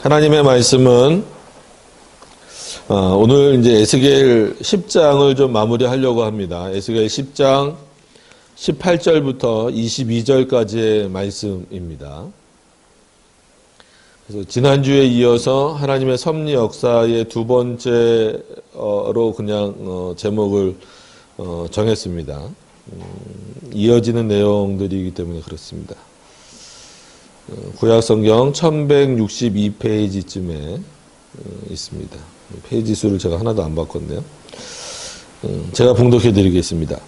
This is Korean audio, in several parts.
하나님의 말씀은 오늘 이제 에스겔 10장을 좀 마무리하려고 합니다. 에스겔 10장 18절부터 22절까지의 말씀입니다. 그래서 지난주에 이어서 하나님의 섭리 역사의 두 번째로 그냥 제목을 정했습니다. 이어지는 내용들이기 때문에 그렇습니다. 구약성경 1162페이지쯤에 있습니다. 페이지 수를 제가 하나도 안 바꿨네요. 제가 봉독해 드리겠습니다.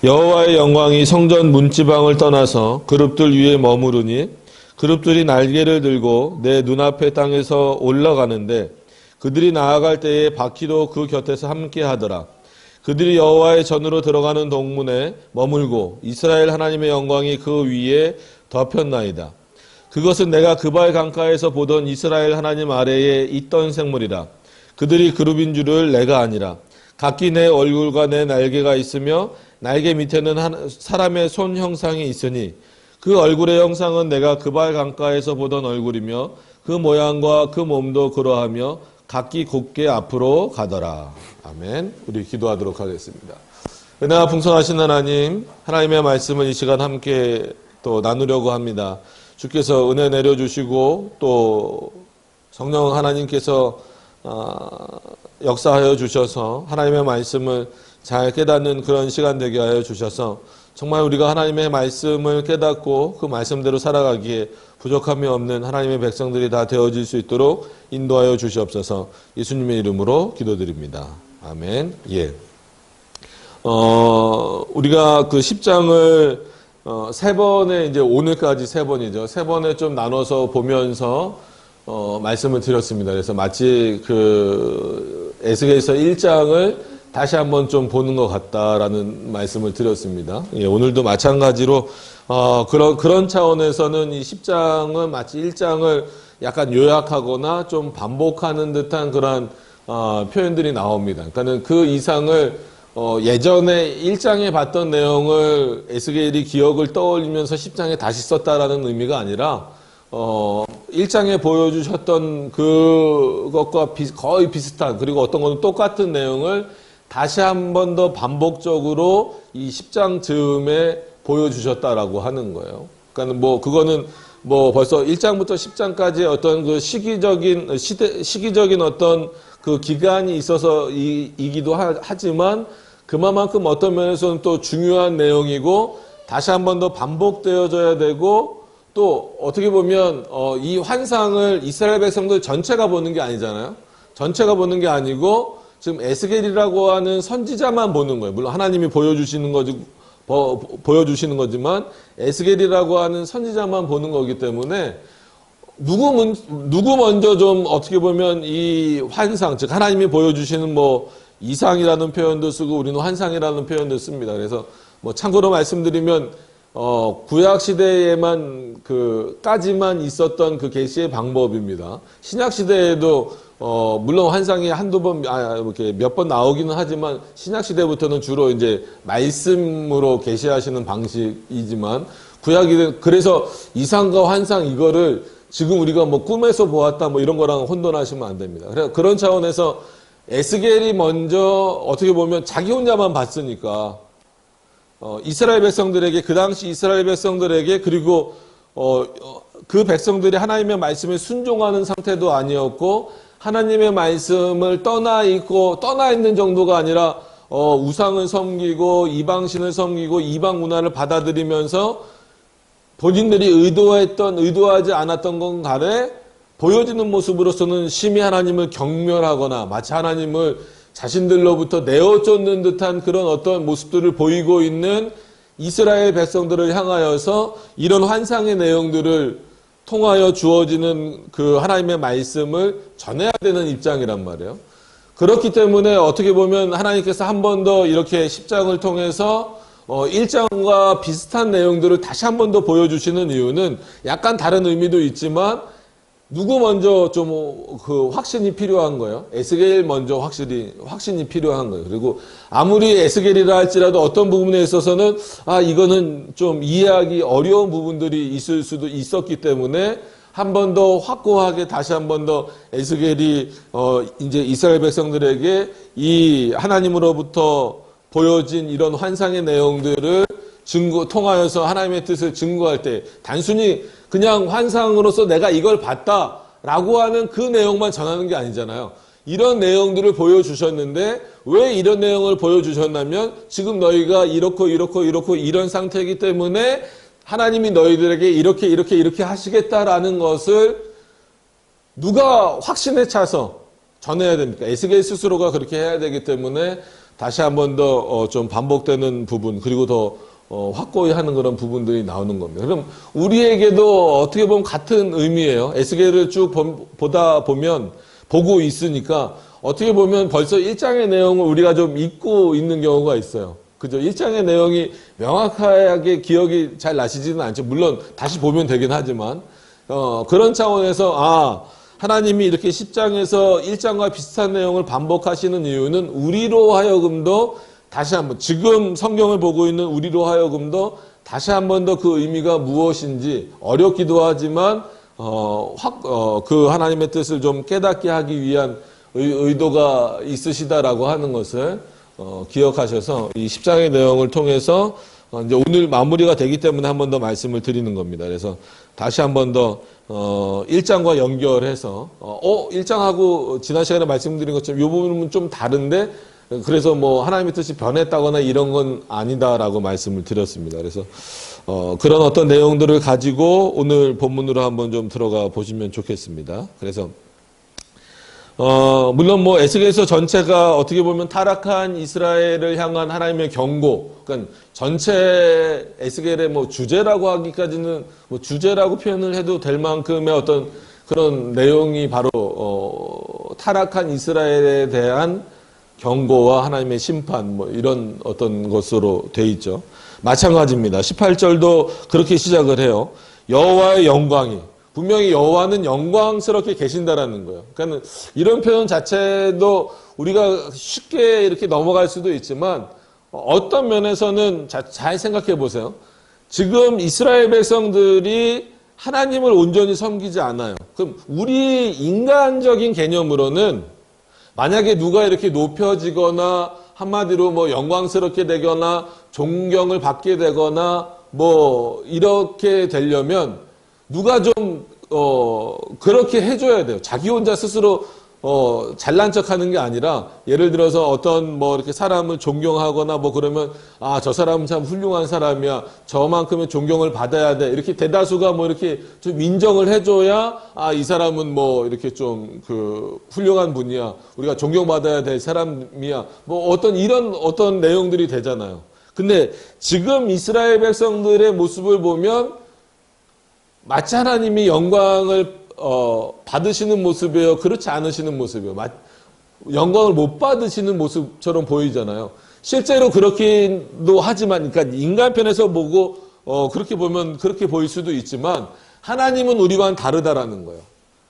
여호와의 영광이 성전 문지방을 떠나서 그룹들 위에 머무르니 그룹들이 날개를 들고 내 눈앞의 땅에서 올라가는데 그들이 나아갈 때에 바퀴도 그 곁에서 함께 하더라. 그들이 여호와의 전으로 들어가는 동문에 머물고 이스라엘 하나님의 영광이 그 위에 덮였나이다. 그것은 내가 그발 강가에서 보던 이스라엘 하나님 아래에 있던 생물이라. 그들이 그룹인 줄을 내가 아니라. 각기 내 얼굴과 내 날개가 있으며 날개 밑에는 사람의 손 형상이 있으니 그 얼굴의 형상은 내가 그발 강가에서 보던 얼굴이며 그 모양과 그 몸도 그러하며 각기 곱게 앞으로 가더라. 아멘. 우리 기도하도록 하겠습니다. 은혜가 풍성하신 하나님, 하나님의 말씀을 이 시간 함께 또 나누려고 합니다. 주께서 은혜 내려주시고 또 성령 하나님께서 역사하여 주셔서 하나님의 말씀을 잘 깨닫는 그런 시간 되게 하여 주셔서 정말 우리가 하나님의 말씀을 깨닫고 그 말씀대로 살아가기에 부족함이 없는 하나님의 백성들이 다 되어질 수 있도록 인도하여 주시옵소서. 예수님의 이름으로 기도드립니다. 아멘. 예. 우리가 그 10장을 세 번에 이제 오늘까지 세 번이죠. 세 번에 좀 나눠서 보면서 말씀을 드렸습니다. 그래서 마치 그 에스겔서 1장을 다시 한번 좀 보는 것 같다라는 말씀을 드렸습니다. 예, 오늘도 마찬가지로 그런 차원에서는 이 10장은 마치 1장을 약간 요약하거나 좀 반복하는 듯한 그런 표현들이 나옵니다. 그러니까는 그 이상을 예전에 1장에 봤던 내용을 에스겔이 기억을 떠올리면서 10장에 다시 썼다라는 의미가 아니라 1장에 보여주셨던 그것과 거의 비슷한, 그리고 어떤 것은 똑같은 내용을 다시 한 번 더 반복적으로 이 10장 즈음에 보여주셨다라고 하는 거예요. 그러니까 그거는 벌써 1장부터 10장까지의 어떤 그 시기적인 어떤 그 기간이 있어서 이기도 하지만 그만큼 어떤 면에서는 또 중요한 내용이고 다시 한 번 더 반복되어져야 되고 또 어떻게 보면 이 환상을 이스라엘 백성들 전체가 보는 게 아니잖아요. 전체가 보는 게 아니고 지금 에스겔이라고 하는 선지자만 보는 거예요. 물론 하나님이 보여주시는 거지만 에스겔이라고 하는 선지자만 보는 거기 때문에 누구 먼저 좀 어떻게 보면 이 환상, 즉 하나님이 보여주시는 이상이라는 표현도 쓰고 우리는 환상이라는 표현도 씁니다. 그래서 참고로 말씀드리면 구약 시대에만 까지만 있었던 그 계시의 방법입니다. 신약 시대에도 물론 환상이 한두 번 이렇게 몇 번 나오기는 하지만 신약 시대부터는 주로 이제 말씀으로 계시하시는 방식이지만 구약이 그래서 이상과 환상 이거를 지금 우리가 꿈에서 보았다 이런 거랑 혼돈하시면 안 됩니다. 그래서 그런 차원에서 에스겔이 먼저 어떻게 보면 자기 혼자만 봤으니까 이스라엘 백성들에게 그 당시 이스라엘 백성들에게 그리고 그 백성들이 하나님의 말씀에 순종하는 상태도 아니었고 하나님의 말씀을 떠나 있는 정도가 아니라 우상을 섬기고 이방신을 섬기고 이방 문화를 받아들이면서 본인들이 의도하지 않았던 건 간에 보여지는 모습으로서는 심히 하나님을 경멸하거나 마치 하나님을 자신들로부터 내어쫓는 듯한 그런 어떤 모습들을 보이고 있는 이스라엘 백성들을 향하여서 이런 환상의 내용들을 통하여 주어지는 그 하나님의 말씀을 전해야 되는 입장이란 말이에요. 그렇기 때문에 어떻게 보면 하나님께서 한 번 더 이렇게 10장을 통해서 1장과 비슷한 내용들을 다시 한 번 더 보여주시는 이유는 약간 다른 의미도 있지만 누구 먼저 확신이 필요한 거예요? 에스겔 먼저 확신이 필요한 거예요. 그리고 아무리 에스겔이라 할지라도 어떤 부분에 있어서는 이거는 좀 이해하기 어려운 부분들이 있을 수도 있었기 때문에 한 번 더 확고하게 다시 한 번 더 에스겔이 이제 이스라엘 백성들에게 이 하나님으로부터 보여진 이런 환상의 내용들을 통하여서 하나님의 뜻을 증거할 때 단순히 그냥 환상으로서 내가 이걸 봤다라고 하는 그 내용만 전하는 게 아니잖아요. 이런 내용들을 보여주셨는데 왜 이런 내용을 보여주셨냐면 지금 너희가 이렇고 이런 상태이기 때문에 하나님이 너희들에게 이렇게 하시겠다라는 것을 누가 확신에 차서 전해야 됩니까? 에스겔 스스로가 그렇게 해야 되기 때문에 다시 한 번 더 좀 반복되는 부분 그리고 더 확고히 하는 그런 부분들이 나오는 겁니다. 그럼 우리에게도 어떻게 보면 같은 의미예요. 에스겔을 쭉 보고 있으니까 어떻게 보면 벌써 1장의 내용을 우리가 좀 잊고 있는 경우가 있어요. 그죠? 1장의 내용이 명확하게 기억이 잘 나시지는 않죠. 물론 다시 보면 되긴 하지만 그런 차원에서 하나님이 이렇게 10장에서 1장과 비슷한 내용을 반복하시는 이유는 우리로 하여금도 다시 한번 지금 성경을 보고 있는 우리로 하여금도 다시 한 번 더 그 의미가 무엇인지 어렵기도 하지만 그 하나님의 뜻을 좀 깨닫게 하기 위한 의도가 있으시다라고 하는 것을 기억하셔서 이 10장의 내용을 통해서 이제 오늘 마무리가 되기 때문에 한 번 더 말씀을 드리는 겁니다. 그래서 다시 한 번 더 1장과 연결해서 1장하고 지난 시간에 말씀드린 것처럼 이 부분은 좀 다른데 그래서 뭐 하나님의 뜻이 변했다거나 이런 건 아니다라고 말씀을 드렸습니다. 그래서 그런 어떤 내용들을 가지고 오늘 본문으로 한번 좀 들어가 보시면 좋겠습니다. 그래서 물론 뭐 에스겔서 전체가 어떻게 보면 타락한 이스라엘을 향한 하나님의 경고, 그러니까 전체 에스겔의 뭐 주제라고 하기까지는 뭐 주제라고 표현을 해도 될 만큼의 어떤 그런 내용이 바로 타락한 이스라엘에 대한 경고와 하나님의 심판 뭐 이런 어떤 것으로 돼 있죠. 마찬가지입니다. 18절도 그렇게 시작을 해요. 여호와의 영광이 분명히 여호와는 영광스럽게 계신다라는 거예요. 그러니까 이런 표현 자체도 우리가 쉽게 이렇게 넘어갈 수도 있지만 어떤 면에서는 잘 생각해 보세요. 지금 이스라엘 백성들이 하나님을 온전히 섬기지 않아요. 그럼 우리 인간적인 개념으로는 만약에 누가 이렇게 높여지거나 한마디로 뭐 영광스럽게 되거나 존경을 받게 되거나 뭐 이렇게 되려면 누가 좀 그렇게 해줘야 돼요. 자기 혼자 스스로 잘난 척하는 게 아니라 예를 들어서 어떤 뭐 이렇게 사람을 존경하거나 뭐 그러면 저 사람은 참 훌륭한 사람이야. 저만큼의 존경을 받아야 돼. 이렇게 대다수가 뭐 이렇게 좀 인정을 해줘야 이 사람은 뭐 이렇게 좀 그 훌륭한 분이야. 우리가 존경받아야 될 사람이야. 뭐 이런 어떤 내용들이 되잖아요. 근데 지금 이스라엘 백성들의 모습을 보면 마치 하나님이 영광을 받으시는 모습이에요? 그렇지 않으시는 모습이에요? 영광을 못 받으시는 모습처럼 보이잖아요. 실제로 그렇기도 하지만, 그러니까 인간편에서 보고 그렇게 보면 그렇게 보일 수도 있지만 하나님은 우리와는 다르다라는 거예요.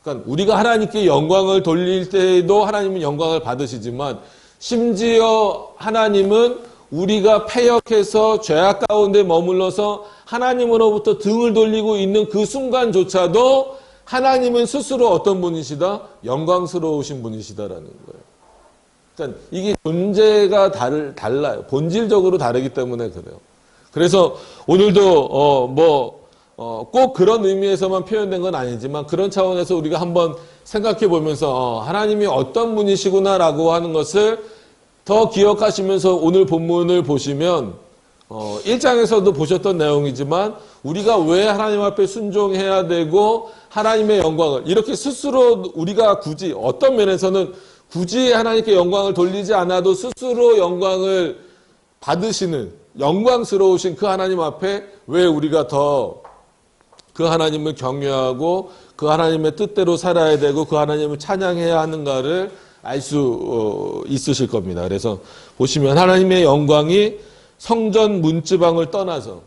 그러니까 우리가 하나님께 영광을 돌릴 때에도 하나님은 영광을 받으시지만 심지어 하나님은 우리가 패역해서 죄악 가운데 머물러서 하나님으로부터 등을 돌리고 있는 그 순간조차도 하나님은 스스로 어떤 분이시다? 영광스러우신 분이시다라는 거예요. 그러니까 이게 존재가 달라요. 본질적으로 다르기 때문에 그래요. 그래서 오늘도 꼭 그런 의미에서만 표현된 건 아니지만 그런 차원에서 우리가 한번 생각해 보면서 하나님이 어떤 분이시구나라고 하는 것을 더 기억하시면서 오늘 본문을 보시면 1장에서도 보셨던 내용이지만 우리가 왜 하나님 앞에 순종해야 되고 하나님의 영광을 이렇게 스스로 우리가 굳이 어떤 면에서는 굳이 하나님께 영광을 돌리지 않아도 스스로 영광을 받으시는 영광스러우신 그 하나님 앞에 왜 우리가 더 그 하나님을 경외하고 그 하나님의 뜻대로 살아야 되고 그 하나님을 찬양해야 하는가를 알 수 있으실 겁니다. 그래서 보시면 하나님의 영광이 성전 문지방을 떠나서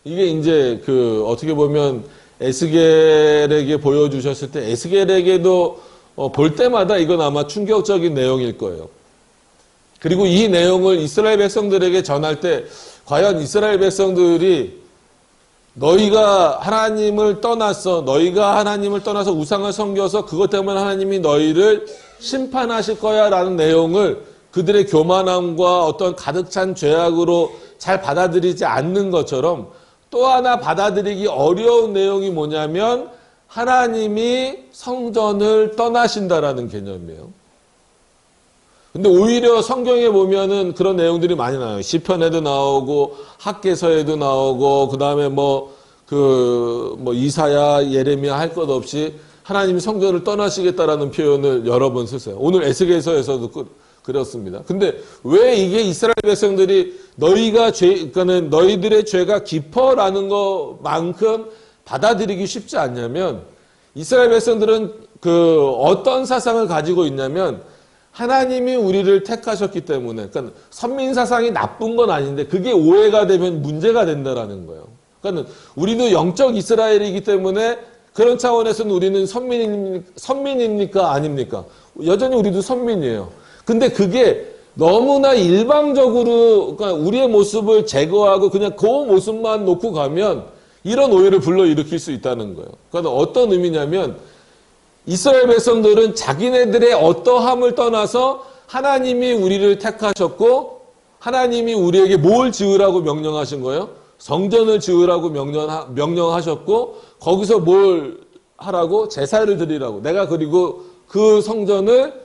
이게 이제 어떻게 보면 에스겔에게 보여주셨을 때 에스겔에게도 볼 때마다 이건 아마 충격적인 내용일 거예요. 그리고 이 내용을 이스라엘 백성들에게 전할 때 과연 이스라엘 백성들이 너희가 하나님을 떠났어. 너희가 하나님을 떠나서 우상을 섬겨서 그것 때문에 하나님이 너희를 심판하실 거야 라는 내용을 그들의 교만함과 어떤 가득 찬 죄악으로 잘 받아들이지 않는 것처럼 또 하나 받아들이기 어려운 내용이 뭐냐면 하나님이 성전을 떠나신다라는 개념이에요. 근데 오히려 성경에 보면은 그런 내용들이 많이 나와요. 시편에도 나오고 학개서에도 나오고 그다음에 이사야, 예레미야 할 것 없이 하나님이 성전을 떠나시겠다라는 표현을 여러 번 쓰세요. 오늘 에스겔서에서도 그렇습니다. 근데 왜 이게 이스라엘 백성들이 그러니까는 너희들의 죄가 깊어라는 것만큼 받아들이기 쉽지 않냐면 이스라엘 백성들은 어떤 사상을 가지고 있냐면 하나님이 우리를 택하셨기 때문에 그러니까 선민 사상이 나쁜 건 아닌데 그게 오해가 되면 문제가 된다라는 거예요. 그러니까 우리도 영적 이스라엘이기 때문에 그런 차원에서는 우리는 선민입니까? 아닙니까? 여전히 우리도 선민이에요. 근데 그게 너무나 일방적으로 그러니까 우리의 모습을 제거하고 그냥 그 모습만 놓고 가면 이런 오해를 불러일으킬 수 있다는 거예요. 그러니까 어떤 의미냐면 이스라엘 백성들은 자기네들의 어떠함을 떠나서 하나님이 우리를 택하셨고 하나님이 우리에게 뭘 지으라고 명령하신 거예요? 성전을 지으라고 명령하셨고 거기서 뭘 하라고? 제사를 드리라고. 내가 그리고 그 성전을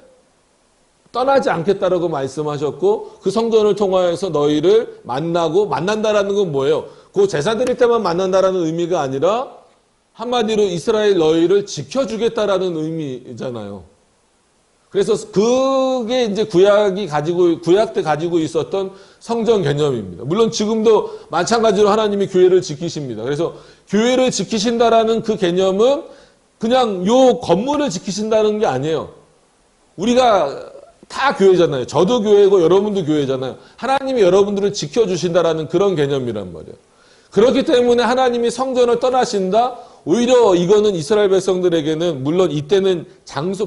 떠나지 않겠다라고 말씀하셨고 그 성전을 통하여서 너희를 만난다라는 건 뭐예요? 그 제사 드릴 때만 만난다라는 의미가 아니라 한마디로 이스라엘 너희를 지켜주겠다라는 의미잖아요. 그래서 그게 이제 구약 때 가지고 있었던 성전 개념입니다. 물론 지금도 마찬가지로 하나님이 교회를 지키십니다. 그래서 교회를 지키신다라는 그 개념은 그냥 요 건물을 지키신다는 게 아니에요. 우리가 다 교회잖아요. 저도 교회고 여러분도 교회잖아요. 하나님이 여러분들을 지켜주신다라는 그런 개념이란 말이에요. 그렇기 때문에 하나님이 성전을 떠나신다? 오히려 이거는 이스라엘 백성들에게는 물론 이때는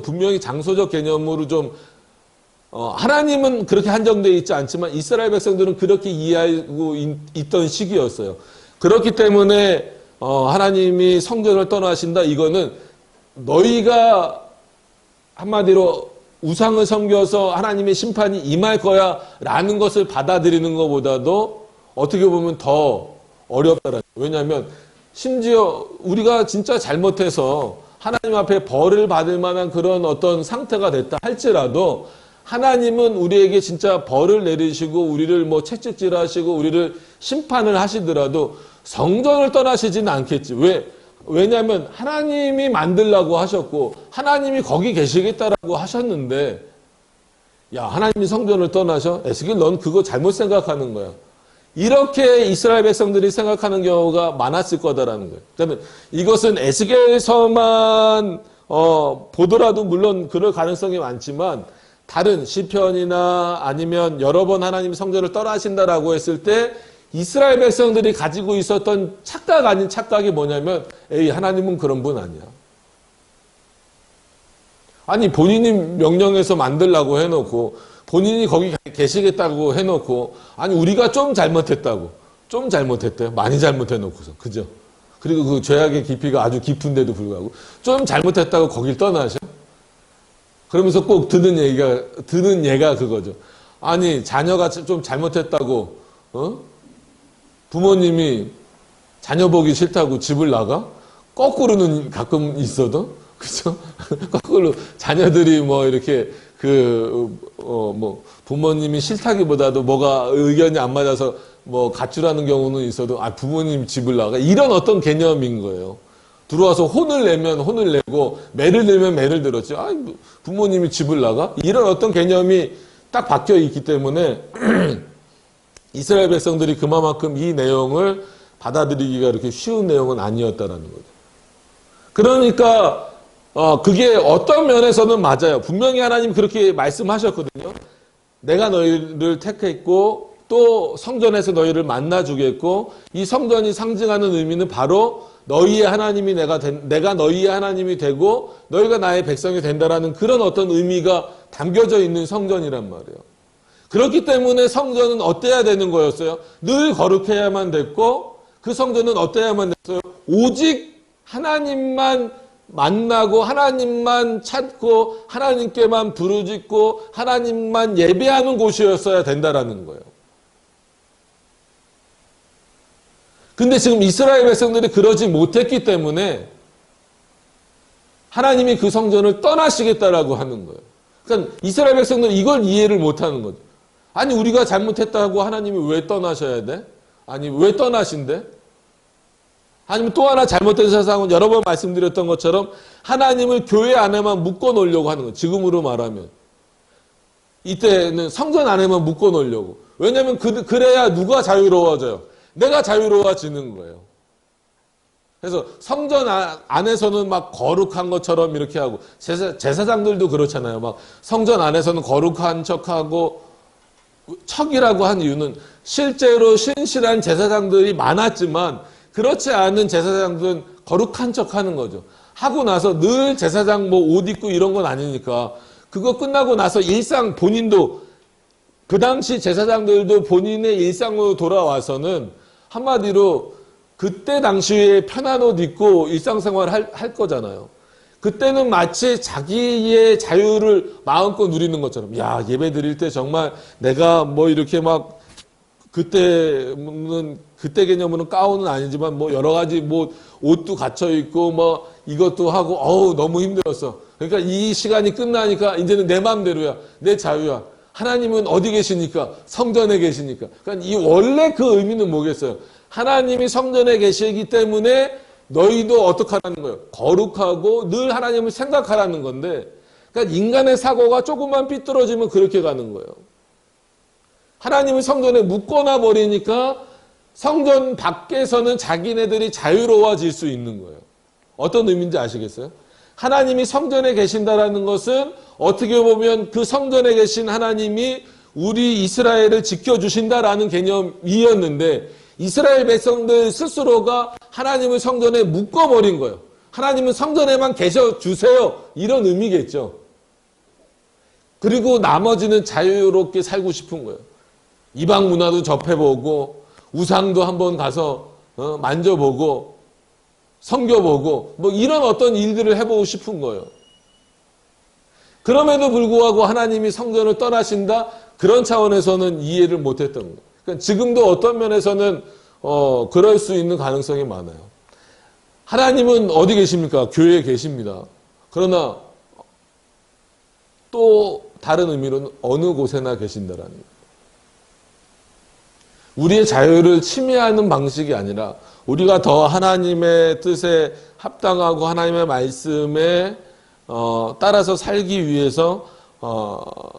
분명히 장소적 개념으로 좀 하나님은 그렇게 한정되어 있지 않지만 이스라엘 백성들은 그렇게 이해하고 있던 시기였어요. 그렇기 때문에 하나님이 성전을 떠나신다? 이거는 너희가 한마디로 우상을 섬겨서 하나님의 심판이 임할 거야 라는 것을 받아들이는 것보다도 어떻게 보면 더 어렵다라는 거예요. 왜냐하면 심지어 우리가 진짜 잘못해서 하나님 앞에 벌을 받을 만한 그런 어떤 상태가 됐다 할지라도 하나님은 우리에게 진짜 벌을 내리시고 우리를 채찍질하시고 우리를 심판을 하시더라도 성전을 떠나시지는 않겠지. 왜냐하면 하나님이 만들라고 하셨고 하나님이 거기 계시겠다라고 하셨는데 야 하나님이 성전을 떠나셔? 에스겔 넌 그거 잘못 생각하는 거야. 이렇게 이스라엘 백성들이 생각하는 경우가 많았을 거다라는 거예요. 그러니까 이것은 에스겔서만 보더라도 물론 그럴 가능성이 많지만 다른 시편이나 아니면 여러 번 하나님이 성전을 떠나신다라고 했을 때 이스라엘 백성들이 가지고 있었던 착각 아닌 착각이 뭐냐면 에이 하나님은 그런 분 아니야. 아니 본인이 명령해서 만들라고 해놓고 본인이 거기 계시겠다고 해놓고 아니 우리가 좀 잘못했다고 좀 잘못했대요. 많이 잘못해놓고서 그죠? 그리고 그 죄악의 깊이가 아주 깊은데도 불구하고 좀 잘못했다고 거길 떠나셔? 그러면서 꼭 드는 얘가 그거죠. 아니 자녀가 좀 잘못했다고 부모님이 자녀 보기 싫다고 집을 나가? 거꾸로는 가끔 있어도 그죠? 거꾸로 자녀들이 이렇게 부모님이 싫다기보다도 뭐가 의견이 안 맞아서 가출하는 경우는 있어도 부모님 집을 나가 이런 어떤 개념인 거예요. 들어와서 혼을 내면 혼을 내고 매를 들면 매를 들었지. 부모님이 집을 나가? 이런 어떤 개념이 딱 박혀 있기 때문에 이스라엘 백성들이 그만큼 이 내용을 받아들이기가 이렇게 쉬운 내용은 아니었다라는 거죠. 그러니까 그게 어떤 면에서는 맞아요. 분명히 하나님 그렇게 말씀하셨거든요. 내가 너희를 택했고 또 성전에서 너희를 만나주겠고 이 성전이 상징하는 의미는 바로 너희의 하나님이 내가 너희의 하나님이 되고 너희가 나의 백성이 된다라는 그런 어떤 의미가 담겨져 있는 성전이란 말이에요. 그렇기 때문에 성전은 어때야 되는 거였어요? 늘 거룩해야만 됐고 그 성전은 어때야만 됐어요? 오직 하나님만 만나고 하나님만 찾고 하나님께만 부르짖고 하나님만 예배하는 곳이었어야 된다라는 거예요. 근데 지금 이스라엘 백성들이 그러지 못했기 때문에 하나님이 그 성전을 떠나시겠다라고 하는 거예요. 그러니까 이스라엘 백성들은 이걸 이해를 못하는 거죠. 아니 우리가 잘못했다고 하나님이 왜 떠나셔야 돼? 아니 왜 떠나신대? 아니면 또 하나 잘못된 사상은 여러 번 말씀드렸던 것처럼 하나님을 교회 안에만 묶어 놓으려고 하는 거예요. 지금으로 말하면. 이때는 성전 안에만 묶어 놓으려고. 왜냐하면 그래야 누가 자유로워져요? 내가 자유로워지는 거예요. 그래서 성전 안에서는 막 거룩한 것처럼 이렇게 하고 제사장들도 그렇잖아요. 막 성전 안에서는 거룩한 척하고 척이라고 한 이유는 실제로 신실한 제사장들이 많았지만 그렇지 않은 제사장들은 거룩한 척하는 거죠. 하고 나서 늘 제사장 뭐 옷 입고 이런 건 아니니까 그거 끝나고 나서 일상 본인도 그 당시 제사장들도 본인의 일상으로 돌아와서는 한마디로 그때 당시에 편한 옷 입고 일상생활 할 거잖아요. 그때는 마치 자기의 자유를 마음껏 누리는 것처럼 야 예배 드릴 때 정말 내가 뭐 이렇게 막 그때 개념으로는 가운은 아니지만 뭐 여러 가지 뭐 옷도 갇혀 있고 뭐 이것도 하고 어우 너무 힘들었어. 그러니까 이 시간이 끝나니까 이제는 내 마음대로야. 내 자유야. 하나님은 어디 계시니까? 성전에 계시니까. 그러니까 이 원래 그 의미는 뭐겠어요? 하나님이 성전에 계시기 때문에 너희도 어떻게 하라는 거예요? 거룩하고 늘 하나님을 생각하라는 건데 그러니까 인간의 사고가 조금만 삐뚤어지면 그렇게 가는 거예요. 하나님을 성전에 묶어놔 버리니까 성전 밖에서는 자기네들이 자유로워질 수 있는 거예요. 어떤 의미인지 아시겠어요? 하나님이 성전에 계신다라는 것은 어떻게 보면 그 성전에 계신 하나님이 우리 이스라엘을 지켜주신다라는 개념이었는데 이스라엘 백성들 스스로가 하나님을 성전에 묶어버린 거예요. 하나님은 성전에만 계셔주세요. 이런 의미겠죠. 그리고 나머지는 자유롭게 살고 싶은 거예요. 이방 문화도 접해보고 우상도 한번 가서 만져보고 섬겨보고 뭐 이런 어떤 일들을 해보고 싶은 거예요. 그럼에도 불구하고 하나님이 성전을 떠나신다? 그런 차원에서는 이해를 못했던 거예요. 그러니까 지금도 어떤 면에서는 그럴 수 있는 가능성이 많아요. 하나님은 어디 계십니까? 교회에 계십니다. 그러나 또 다른 의미로는 어느 곳에나 계신다라는 거예요. 우리의 자유를 침해하는 방식이 아니라 우리가 더 하나님의 뜻에 합당하고 하나님의 말씀에 따라서 살기 위해서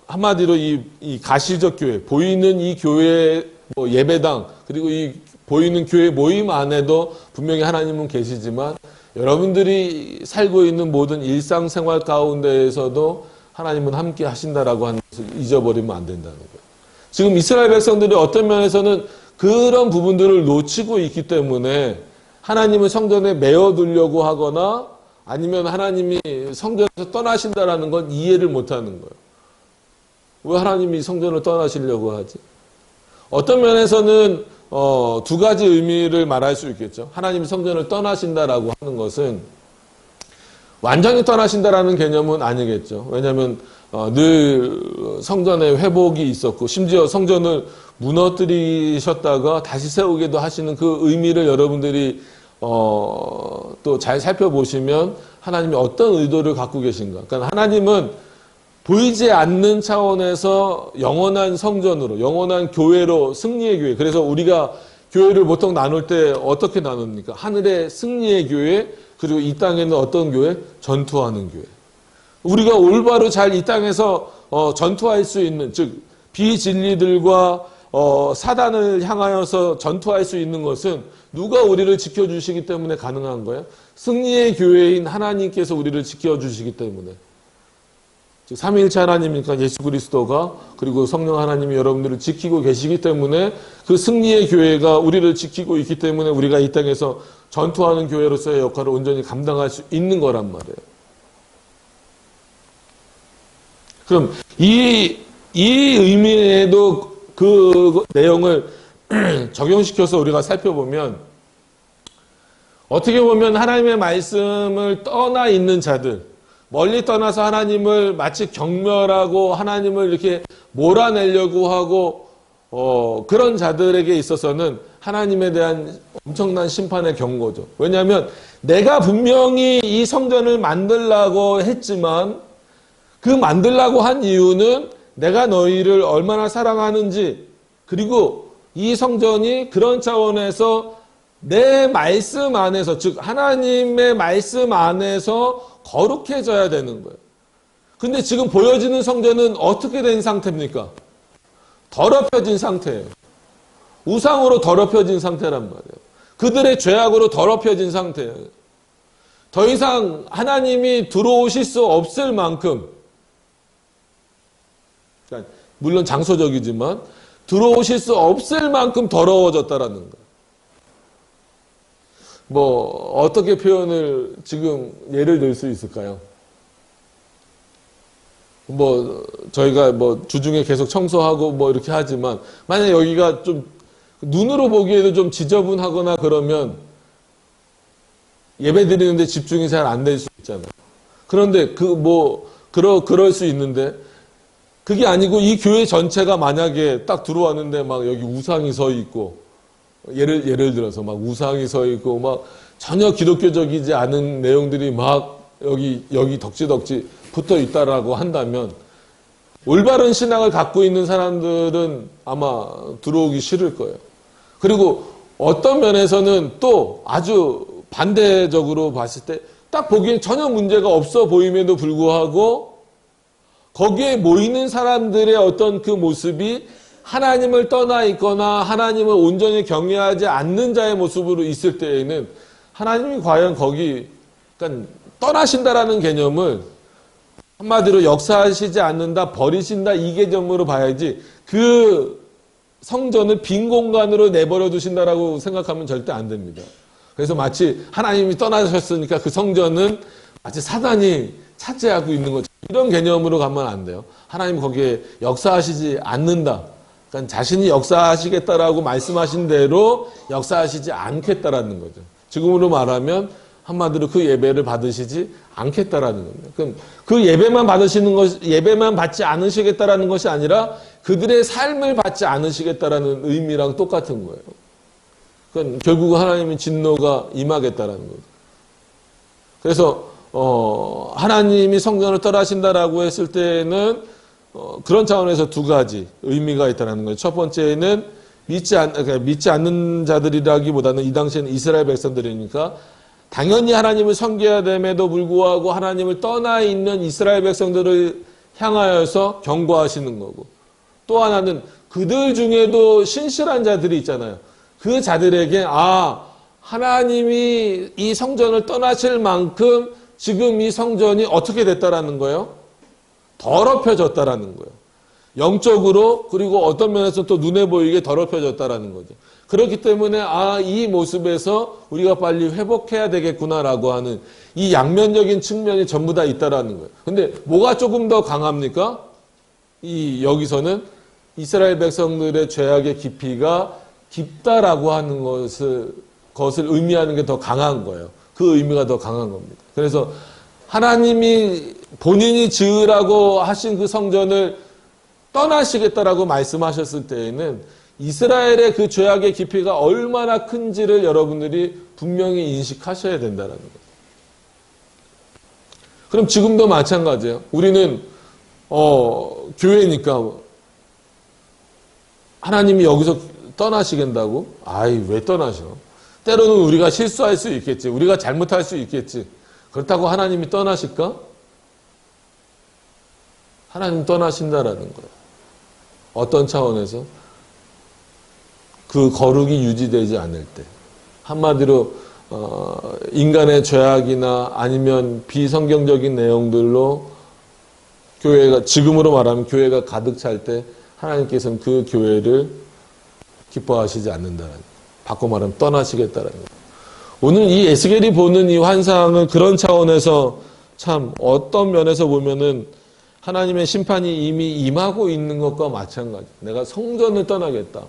한마디로 이 가시적 교회, 보이는 이 교회 뭐 예배당 그리고 이 보이는 교회 모임 안에도 분명히 하나님은 계시지만 여러분들이 살고 있는 모든 일상생활 가운데에서도 하나님은 함께 하신다라고 하는 것을 잊어버리면 안 된다는 거예요. 지금 이스라엘 백성들이 어떤 면에서는 그런 부분들을 놓치고 있기 때문에 하나님을 성전에 메어두려고 하거나 아니면 하나님이 성전에서 떠나신다라는 건 이해를 못하는 거예요. 왜 하나님이 성전을 떠나시려고 하지? 어떤 면에서는 두 가지 의미를 말할 수 있겠죠. 하나님이 성전을 떠나신다라고 하는 것은 완전히 떠나신다라는 개념은 아니겠죠. 왜냐하면 늘 성전에 회복이 있었고 심지어 성전을 무너뜨리셨다가 다시 세우기도 하시는 그 의미를 여러분들이 또 잘 살펴보시면 하나님이 어떤 의도를 갖고 계신가. 그러니까 하나님은 보이지 않는 차원에서 영원한 성전으로, 영원한 교회로, 승리의 교회. 그래서 우리가 교회를 보통 나눌 때 어떻게 나눕니까? 하늘의 승리의 교회, 그리고 이 땅에는 어떤 교회? 전투하는 교회. 우리가 올바로 잘 이 땅에서 전투할 수 있는, 즉 비진리들과 사단을 향하여서 전투할 수 있는 것은 누가 우리를 지켜주시기 때문에 가능한 거예요? 승리의 교회인 하나님께서 우리를 지켜주시기 때문에. 즉 삼위일체 하나님이니까 예수 그리스도가 그리고 성령 하나님이 여러분들을 지키고 계시기 때문에 그 승리의 교회가 우리를 지키고 있기 때문에 우리가 이 땅에서 전투하는 교회로서의 역할을 온전히 감당할 수 있는 거란 말이에요. 그럼 이 의미에도 그 내용을 적용시켜서 우리가 살펴보면 어떻게 보면 하나님의 말씀을 떠나 있는 자들, 멀리 떠나서 하나님을 마치 경멸하고 하나님을 이렇게 몰아내려고 하고 그런 자들에게 있어서는 하나님에 대한 엄청난 심판의 경고죠. 왜냐하면 내가 분명히 이 성전을 만들라고 했지만 그 만들라고 한 이유는 내가 너희를 얼마나 사랑하는지, 그리고 이 성전이 그런 차원에서 내 말씀 안에서, 즉 하나님의 말씀 안에서 거룩해져야 되는 거예요. 근데 지금 보여지는 성전은 어떻게 된 상태입니까? 더럽혀진 상태예요. 우상으로 더럽혀진 상태란 말이에요. 그들의 죄악으로 더럽혀진 상태예요. 더 이상 하나님이 들어오실 수 없을 만큼, 물론 장소적이지만 들어오실 수 없을 만큼 더러워졌다라는 거예요. 뭐 어떻게 표현을 지금 예를 들 수 있을까요? 뭐 저희가 뭐 주중에 계속 청소하고 뭐 이렇게 하지만 만약 여기가 좀 눈으로 보기에도 좀 지저분하거나 그러면 예배 드리는데 집중이 잘 안 될 수 있잖아요. 그런데 그럴 수 있는데 그게 아니고 이 교회 전체가 만약에 딱 들어왔는데 막 여기 우상이 서 있고, 예를 들어서 막 우상이 서 있고 막 전혀 기독교적이지 않은 내용들이 막 여기 덕지덕지 붙어 있다라고 한다면 올바른 신앙을 갖고 있는 사람들은 아마 들어오기 싫을 거예요. 그리고 어떤 면에서는 또 아주 반대적으로 봤을 때 딱 보기엔 전혀 문제가 없어 보임에도 불구하고 거기에 모이는 사람들의 어떤 그 모습이 하나님을 떠나 있거나 하나님을 온전히 경외하지 않는 자의 모습으로 있을 때에는 하나님이 과연 그러니까 떠나신다라는 개념을 한마디로 역사하시지 않는다, 버리신다 이 개념으로 봐야지 그 성전을 빈 공간으로 내버려 두신다라고 생각하면 절대 안 됩니다. 그래서 마치 하나님이 떠나셨으니까 그 성전은 마치 사단이 차지하고 있는 것, 이런 개념으로 가면 안 돼요. 하나님 거기에 역사하시지 않는다. 그러니까 자신이 역사하시겠다라고 말씀하신 대로 역사하시지 않겠다라는 거죠. 지금으로 말하면 한마디로 그 예배를 받으시지 않겠다라는 겁니다. 그럼 그 예배만 받지 않으시겠다라는 것이 아니라 그들의 삶을 받지 않으시겠다라는 의미랑 똑같은 거예요. 그러니까 결국 하나님의 진노가 임하겠다라는 거죠. 그래서 하나님이 성전을 떠나신다라고 했을 때는 그런 차원에서 두 가지 의미가 있다는 거예요. 첫 번째는 믿지 않는 자들이라기보다는 이 당시에는 이스라엘 백성들이니까 당연히 하나님을 섬겨야 됨에도 불구하고 하나님을 떠나 있는 이스라엘 백성들을 향하여서 경고하시는 거고, 또 하나는 그들 중에도 신실한 자들이 있잖아요. 그 자들에게 하나님이 이 성전을 떠나실 만큼 지금 이 성전이 어떻게 됐다라는 거예요? 더럽혀졌다라는 거예요. 영적으로, 그리고 어떤 면에서 또 눈에 보이게 더럽혀졌다라는 거죠. 그렇기 때문에 이 모습에서 우리가 빨리 회복해야 되겠구나라고 하는 이 양면적인 측면이 전부 다 있다라는 거예요. 근데 뭐가 조금 더 강합니까? 여기서는 이스라엘 백성들의 죄악의 깊이가 깊다라고 하는 것을 의미하는 게 더 강한 거예요. 그 의미가 더 강한 겁니다. 그래서 하나님이 본인이 지으라고 하신 그 성전을 떠나시겠다라고 말씀하셨을 때에는 이스라엘의 그 죄악의 깊이가 얼마나 큰지를 여러분들이 분명히 인식하셔야 된다는 거예요. 그럼 지금도 마찬가지예요. 우리는 교회니까 하나님이 여기서 떠나시겠다고? 왜 떠나셔? 때로는 우리가 실수할 수 있겠지. 우리가 잘못할 수 있겠지. 그렇다고 하나님이 떠나실까? 하나님 떠나신다라는 거예요. 어떤 차원에서? 그 거룩이 유지되지 않을 때. 한마디로 인간의 죄악이나 아니면 비성경적인 내용들로 교회가, 지금으로 말하면 교회가 가득 찰 때 하나님께서는 그 교회를 기뻐하시지 않는다는, 바꿔 말하면 떠나시겠다는 거예요. 오늘 이 에스겔이 보는 이 환상은 그런 차원에서 참 어떤 면에서 보면은 하나님의 심판이 이미 임하고 있는 것과 마찬가지. 내가 성전을 떠나겠다.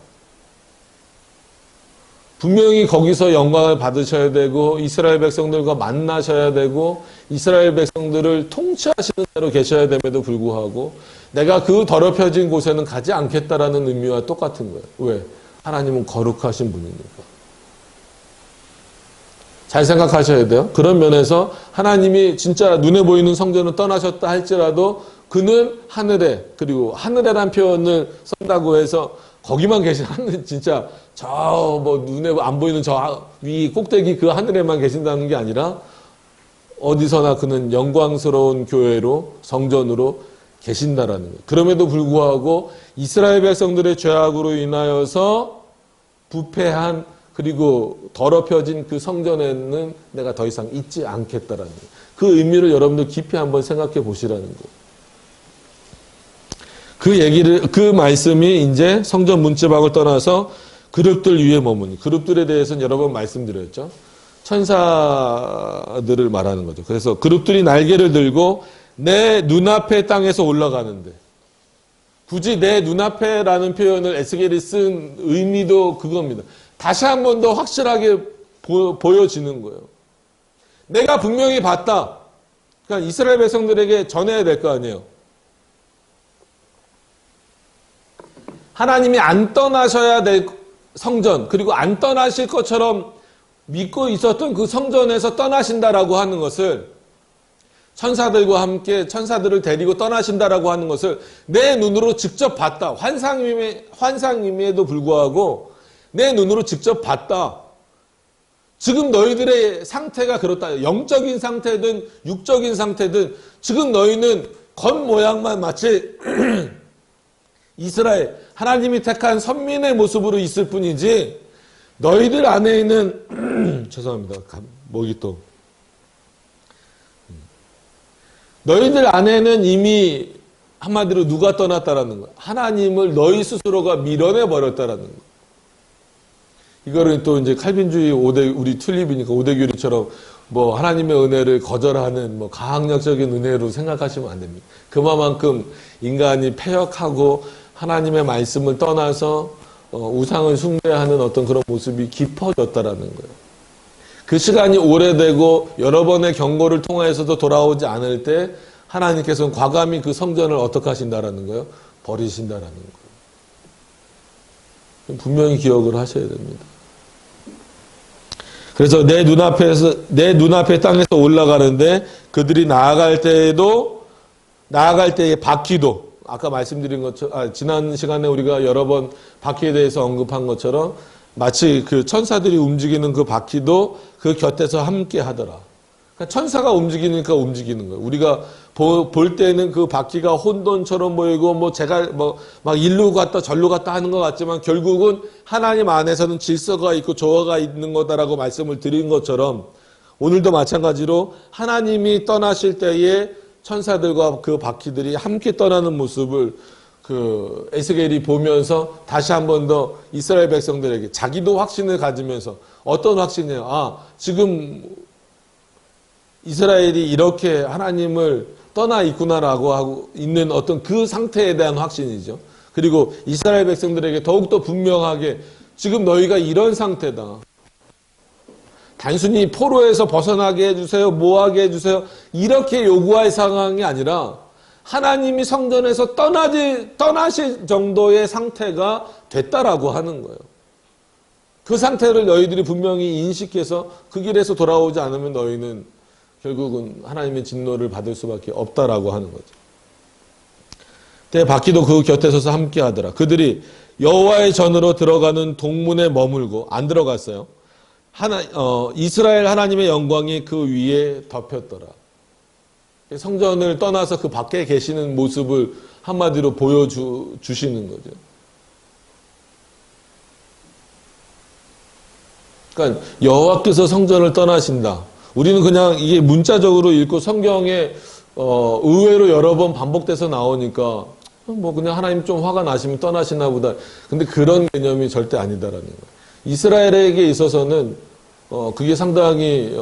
분명히 거기서 영광을 받으셔야 되고 이스라엘 백성들과 만나셔야 되고 이스라엘 백성들을 통치하시는 대로 계셔야 됨에도 불구하고 내가 그 더럽혀진 곳에는 가지 않겠다라는 의미와 똑같은 거예요. 왜? 하나님은 거룩하신 분이니까. 잘 생각하셔야 돼요. 그런 면에서 하나님이 진짜 눈에 보이는 성전을 떠나셨다 할지라도 그는 하늘에, 그리고 하늘에란 표현을 쓴다고 해서 거기만 계신 하늘, 진짜 저 뭐 눈에 안 보이는 저 위 꼭대기 그 하늘에만 계신다는 게 아니라 어디서나 그는 영광스러운 교회로, 성전으로 계신다라는 거예요. 그럼에도 불구하고 이스라엘 백성들의 죄악으로 인하여서 부패한 그리고 더럽혀진 그 성전에는 내가 더 이상 있지 않겠다라는 거예요. 그 의미를 여러분들 깊이 한번 생각해 보시라는 거예요. 그 말씀이 이제 성전 문지방을 떠나서 그룹들 위에 머무니, 그룹들에 대해서는 여러 번 말씀드렸죠. 천사들을 말하는 거죠. 그래서 그룹들이 날개를 들고 내 눈앞의 땅에서 올라가는데, 굳이 내 눈앞에라는 표현을 에스겔이 쓴 의미도 그겁니다. 다시 한 번 더 확실하게 보여지는 거예요. 내가 분명히 봤다. 그러니까 이스라엘 백성들에게 전해야 될 거 아니에요. 하나님이 안 떠나셔야 될 성전, 그리고 안 떠나실 것처럼 믿고 있었던 그 성전에서 떠나신다라고 하는 것을, 천사들과 함께 천사들을 데리고 떠나신다라고 하는 것을 내 눈으로 직접 봤다. 환상임에도 불구하고 내 눈으로 직접 봤다. 지금 너희들의 상태가 그렇다. 영적인 상태든 육적인 상태든 지금 너희는 겉모양만 마치 이스라엘, 하나님이 택한 선민의 모습으로 있을 뿐이지 너희들 안에 있는 죄송합니다. 목이 또 너희들 안에는 이미 한마디로 누가 떠났다라는 거야. 하나님을 너희 스스로가 밀어내 버렸다라는 거야. 이거를 또 이제 칼빈주의 우리 튤립이니까 오대교리처럼 뭐 하나님의 은혜를 거절하는 뭐 가학력적인 은혜로 생각하시면 안 됩니다. 그만큼 인간이 패역하고 하나님의 말씀을 떠나서 우상을 숭배하는 어떤 그런 모습이 깊어졌다라는 거예요. 그 시간이 오래되고 여러 번의 경고를 통하여서도 돌아오지 않을 때 하나님께서는 과감히 그 성전을 어떻게 하신다라는 거예요? 버리신다라는 거예요. 분명히 기억을 하셔야 됩니다. 그래서 내 눈앞의 땅에서 올라가는데 그들이 나아갈 때에 바퀴도, 아까 말씀드린 것처럼, 지난 시간에 우리가 여러 번 바퀴에 대해서 언급한 것처럼 마치 그 천사들이 움직이는 그 바퀴도 그 곁에서 함께 하더라. 그러니까 천사가 움직이니까 움직이는 거예요. 우리가 볼 때는 그 바퀴가 혼돈처럼 보이고 막 일로 갔다 절로 갔다 하는 것 같지만 결국은 하나님 안에서는 질서가 있고 조화가 있는 거다라고 말씀을 드린 것처럼 오늘도 마찬가지로 하나님이 떠나실 때에 천사들과 그 바퀴들이 함께 떠나는 모습을 그 에스겔이 보면서 다시 한 번 더 이스라엘 백성들에게 자기도 확신을 가지면서, 어떤 확신이에요? 지금 이스라엘이 이렇게 하나님을 떠나 있구나라고 하고 있는 어떤 그 상태에 대한 확신이죠. 그리고 이스라엘 백성들에게 더욱더 분명하게 지금 너희가 이런 상태다. 단순히 포로에서 벗어나게 해주세요. 뭐하게 해주세요. 이렇게 요구할 상황이 아니라 하나님이 성전에서 떠나실 정도의 상태가 됐다라고 하는 거예요. 그 상태를 너희들이 분명히 인식해서 그 길에서 돌아오지 않으면 너희는 결국은 하나님의 진노를 받을 수밖에 없다라고 하는 거죠. 때 바퀴도 그 곁에 서서 함께 하더라. 그들이 여호와의 전으로 들어가는 동문에 머물고, 안 들어갔어요. 이스라엘 하나님의 영광이 그 위에 덮였더라. 성전을 떠나서 그 밖에 계시는 모습을 한마디로 보여주시는 거죠. 그러니까 여호와께서 성전을 떠나신다. 우리는 그냥 이게 문자적으로 읽고 성경에 의외로 여러 번 반복돼서 나오니까 뭐 그냥 하나님 좀 화가 나시면 떠나시나 보다. 근데 그런 개념이 절대 아니다라는 거예요. 이스라엘에게 있어서는 그게 상당히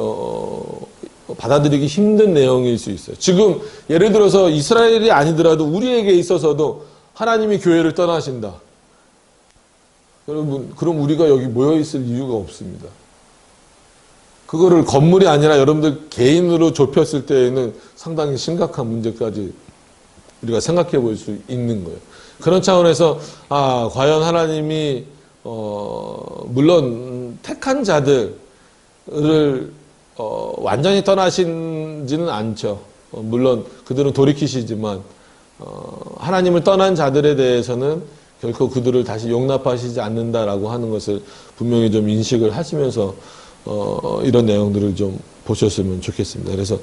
받아들이기 힘든 내용일 수 있어요. 지금 예를 들어서 이스라엘이 아니더라도 우리에게 있어서도 하나님이 교회를 떠나신다. 여러분, 그럼 우리가 여기 모여 있을 이유가 없습니다. 그거를 건물이 아니라 여러분들 개인으로 좁혔을 때에는 상당히 심각한 문제까지 우리가 생각해 볼 수 있는 거예요. 그런 차원에서 과연 하나님이 물론 택한 자들을 완전히 떠나신지는 않죠. 물론 그들은 돌이키시지만 하나님을 떠난 자들에 대해서는 결코 그들을 다시 용납하시지 않는다라고 하는 것을 분명히 좀 인식을 하시면서 이런 내용들을 좀 보셨으면 좋겠습니다. 그래서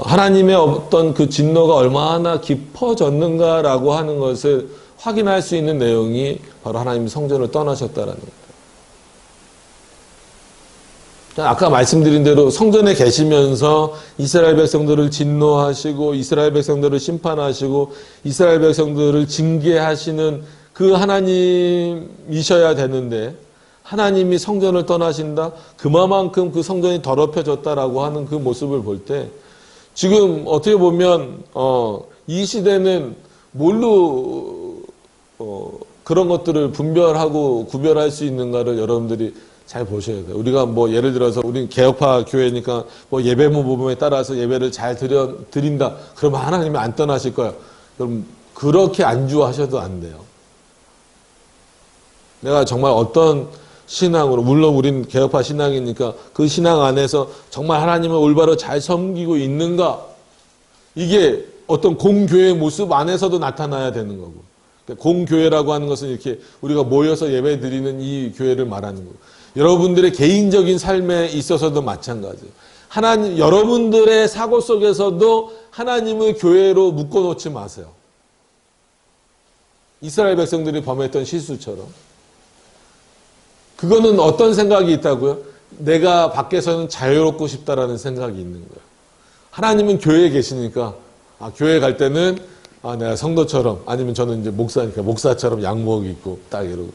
하나님의 어떤 그 진노가 얼마나 깊어졌는가라고 하는 것을 확인할 수 있는 내용이 바로 하나님이 성전을 떠나셨다라는 겁니다. 아까 말씀드린 대로 성전에 계시면서 이스라엘 백성들을 진노하시고 이스라엘 백성들을 심판하시고 이스라엘 백성들을 징계하시는 그 하나님이셔야 되는데 하나님이 성전을 떠나신다? 그만큼 그 성전이 더럽혀졌다라고 하는 그 모습을 볼 때 지금 어떻게 보면 이 시대는 뭘로 그런 것들을 분별하고 구별할 수 있는가를 여러분들이 잘 보셔야 돼요. 우리가 뭐 예를 들어서 우리는 개혁파 교회니까 뭐 예배모 모범에 따라서 예배를 잘 드린다. 그러면 하나님이 안 떠나실 거야. 그럼 그렇게 안주하셔도 안 돼요. 내가 정말 어떤 신앙으로, 물론 우린 개혁파 신앙이니까 그 신앙 안에서 정말 하나님을 올바로 잘 섬기고 있는가? 이게 어떤 공교회 모습 안에서도 나타나야 되는 거고. 공교회라고 하는 것은 이렇게 우리가 모여서 예배 드리는 이 교회를 말하는 거고. 여러분들의 개인적인 삶에 있어서도 마찬가지예요. 하나님, 여러분들의 사고 속에서도 하나님을 교회로 묶어놓지 마세요. 이스라엘 백성들이 범했던 실수처럼. 그거는 어떤 생각이 있다고요? 내가 밖에서는 자유롭고 싶다라는 생각이 있는 거예요. 하나님은 교회에 계시니까, 교회 갈 때는, 내가 성도처럼, 아니면 저는 이제 목사니까, 목사처럼 양복 입고, 딱 이러고.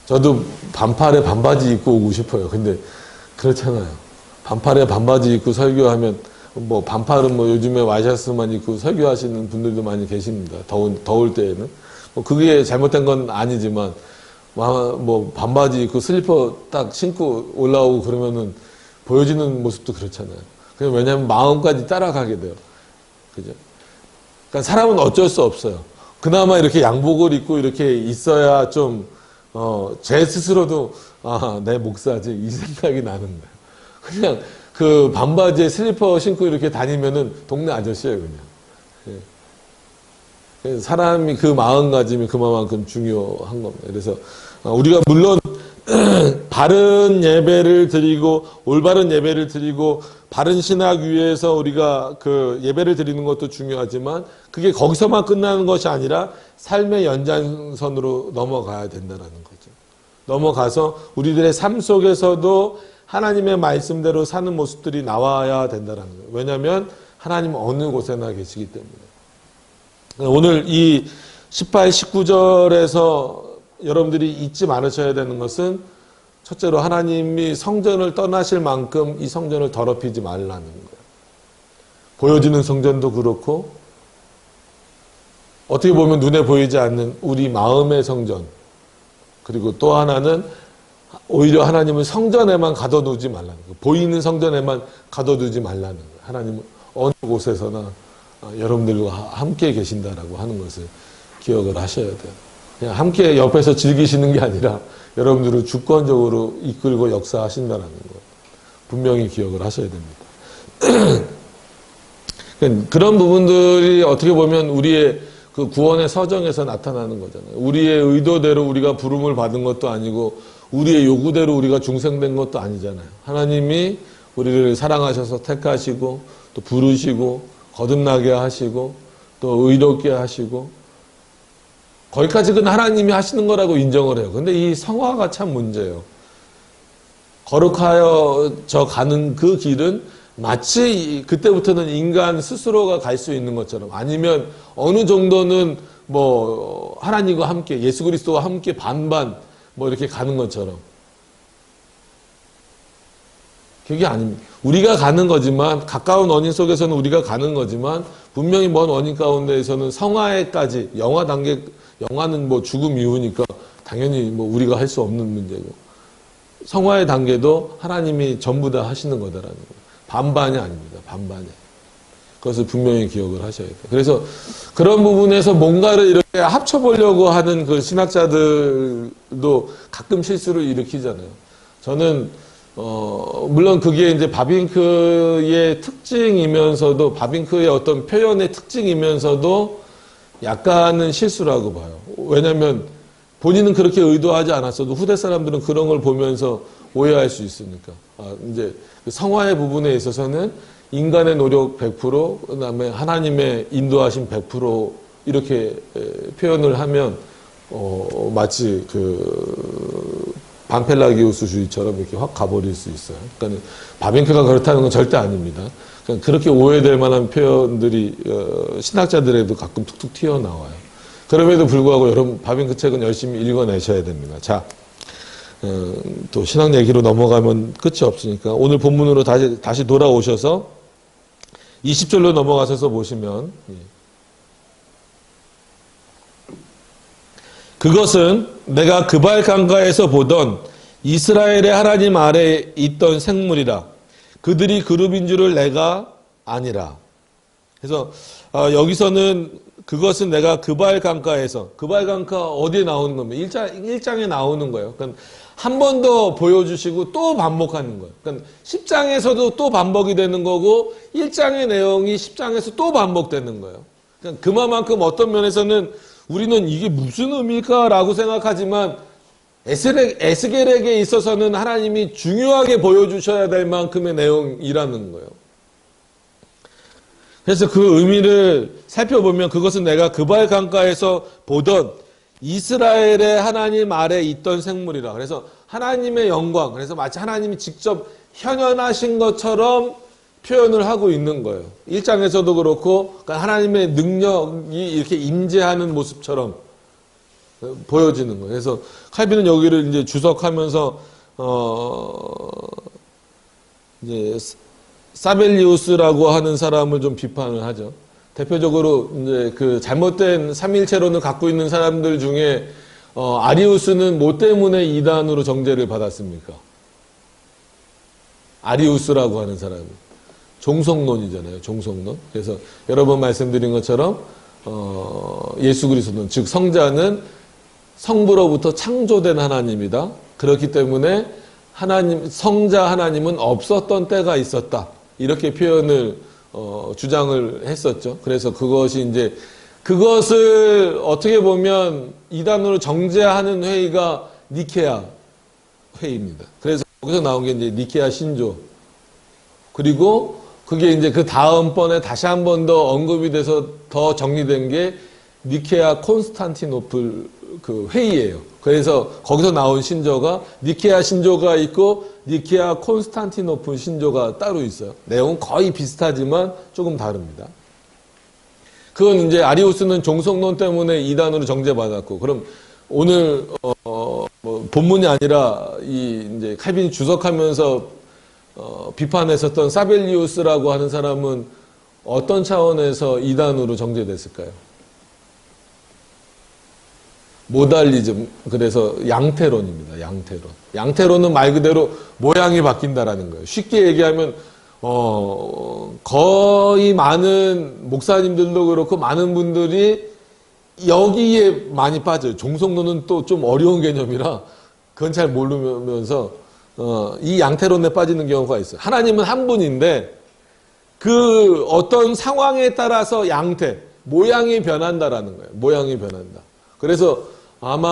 저도 반팔에 반바지 입고 오고 싶어요. 근데, 그렇잖아요. 반팔에 반바지 입고 설교하면, 뭐, 반팔은 뭐 요즘에 와이셔츠만 입고 설교하시는 분들도 많이 계십니다. 더울 때에는. 뭐 그게 잘못된 건 아니지만 뭐 반바지 입고 슬리퍼 딱 신고 올라오고 그러면은 보여지는 모습도 그렇잖아요. 왜냐하면 마음까지 따라가게 돼요. 그죠? 그러니까 사람은 어쩔 수 없어요. 그나마 이렇게 양복을 입고 이렇게 있어야 좀 제 스스로도 내 목사지 이 생각이 나는 거예요. 그냥 그 반바지에 슬리퍼 신고 이렇게 다니면은 동네 아저씨예요, 그냥. 사람이 그 마음가짐이 그만큼 중요한 겁니다. 그래서 우리가 물론 바른 예배를 드리고 올바른 예배를 드리고 바른 신학 위에서 우리가 그 예배를 드리는 것도 중요하지만 그게 거기서만 끝나는 것이 아니라 삶의 연장선으로 넘어가야 된다는 거죠. 넘어가서 우리들의 삶 속에서도 하나님의 말씀대로 사는 모습들이 나와야 된다는 거예요. 왜냐하면 하나님은 어느 곳에나 계시기 때문에. 오늘 이 18, 19절에서 여러분들이 잊지 말으셔야 되는 것은 첫째로 하나님이 성전을 떠나실 만큼 이 성전을 더럽히지 말라는 거예요. 보여지는 성전도 그렇고 어떻게 보면 눈에 보이지 않는 우리 마음의 성전, 그리고 또 하나는 오히려 하나님은 성전에만 가둬두지 말라는 거예요. 보이는 성전에만 가둬두지 말라는 거예요. 하나님은 어느 곳에서나 여러분들과 함께 계신다라고 하는 것을 기억을 하셔야 돼요. 그냥 함께 옆에서 즐기시는 게 아니라 여러분들을 주권적으로 이끌고 역사하신다는 것 분명히 기억을 하셔야 됩니다. 그런 부분들이 어떻게 보면 우리의 그 구원의 서정에서 나타나는 거잖아요. 우리의 의도대로 우리가 부름을 받은 것도 아니고 우리의 요구대로 우리가 중생된 것도 아니잖아요. 하나님이 우리를 사랑하셔서 택하시고 또 부르시고 거듭나게 하시고 또 의롭게 하시고 거기까지는 하나님이 하시는 거라고 인정을 해요. 근데 이 성화가 참 문제예요. 거룩하여져 가는 그 길은 마치 그때부터는 인간 스스로가 갈 수 있는 것처럼 아니면 어느 정도는 뭐 하나님과 함께 예수 그리스도와 함께 반반 뭐 이렇게 가는 것처럼 그게 아닙니다. 우리가 가는 거지만 가까운 원인 속에서는 우리가 가는 거지만 분명히 먼 원인 가운데에서는 성화에까지 영화는 뭐 죽음 이후니까 당연히 뭐 우리가 할 수 없는 문제고, 성화의 단계도 하나님이 전부 다 하시는 거다라는 거예요. 반반이 아닙니다. 반반이. 그것을 분명히 기억을 하셔야 돼요. 그래서 그런 부분에서 뭔가를 이렇게 합쳐보려고 하는 그 신학자들도 가끔 실수를 일으키잖아요. 저는 물론 그게 이제 바빙크의 특징이면서도, 바빙크의 어떤 표현의 특징이면서도 약간은 실수라고 봐요. 왜냐하면 본인은 그렇게 의도하지 않았어도 후대 사람들은 그런 걸 보면서 오해할 수 있으니까. 이제 성화의 부분에 있어서는 인간의 노력 100%, 그다음에 하나님의 인도하심 100% 이렇게 표현을 하면 마치 그 방펠라기우스주의처럼 이렇게 확 가버릴 수 있어요. 그러니까 바빙크가 그렇다는 건 절대 아닙니다. 그러니까 그렇게 오해될 만한 표현들이 신학자들에도 가끔 툭툭 튀어나와요. 그럼에도 불구하고 여러분 바빙크 책은 열심히 읽어내셔야 됩니다. 자, 또 신학 얘기로 넘어가면 끝이 없으니까 오늘 본문으로 다시 돌아오셔서 20절로 넘어가셔서 보시면, 그것은 내가 그발 강가에서 보던 이스라엘의 하나님 아래에 있던 생물이라. 그들이 그룹인 줄을 내가 아니라. 그래서 여기서는 그것은 내가 그발 강가에서, 그발 강가 어디에 나오는 겁니까? 1장에 나오는 거예요. 그러니까 한 번 더 보여주시고 또 반복하는 거예요. 그러니까 10장에서도 또 반복이 되는 거고 1장의 내용이 10장에서 또 반복되는 거예요. 그러니까 그만큼 어떤 면에서는 우리는 이게 무슨 의미일까라고 생각하지만 에스겔에게 있어서는 하나님이 중요하게 보여주셔야 될 만큼의 내용이라는 거예요. 그래서 그 의미를 살펴보면 그것은 내가 그발 강가에서 보던 이스라엘의 하나님 아래 있던 생물이라. 그래서 하나님의 영광, 그래서 마치 하나님이 직접 현현하신 것처럼 표현을 하고 있는 거예요. 1장에서도 그렇고 그러니까 하나님의 능력이 이렇게 임재하는 모습처럼 보여지는 거예요. 그래서 칼빈은 여기를 이제 주석하면서 이제 사벨리우스라고 하는 사람을 좀 비판을 하죠. 대표적으로 이제 그 잘못된 삼일체론을 갖고 있는 사람들 중에 아리우스는 뭐 때문에 이단으로 정죄를 받았습니까? 아리우스라고 하는 사람이 종속론이잖아요. 종속론. 그래서 여러 번 말씀드린 것처럼 예수 그리스도는, 즉 성자는 성부로부터 창조된 하나님이다. 그렇기 때문에 성자 하나님은 없었던 때가 있었다. 이렇게 표현을 주장을 했었죠. 그래서 그것이 이제 그것을 어떻게 보면 이단으로 정죄하는 회의가 니케아 회의입니다. 그래서 거기서 나온 게 이제 니케아 신조. 그리고 그게 이제 그 다음번에 다시 한 번 더 언급이 돼서 더 정리된 게 니케아 콘스탄티노플 그 회의예요. 그래서 거기서 나온 신조가 니케아 신조가 있고 니케아 콘스탄티노플 신조가 따로 있어요. 내용은 거의 비슷하지만 조금 다릅니다. 그건 이제 아리우스는 종속론 때문에 이단으로 정죄받았고, 그럼 오늘 뭐 본문이 아니라 이제 칼빈이 주석하면서 비판했었던 사벨리우스라고 하는 사람은 어떤 차원에서 이단으로 정죄됐을까요? 모달리즘, 그래서 양태론입니다. 양태론. 양태론은 말 그대로 모양이 바뀐다라는 거예요. 쉽게 얘기하면 거의 많은 목사님들도 그렇고 많은 분들이 여기에 많이 빠져요. 종속론은 또 좀 어려운 개념이라 그건 잘 모르면서 이 양태론에 빠지는 경우가 있어요. 하나님은 한 분인데 그 어떤 상황에 따라서 양태, 모양이 변한다라는 거예요. 모양이 변한다. 그래서 아마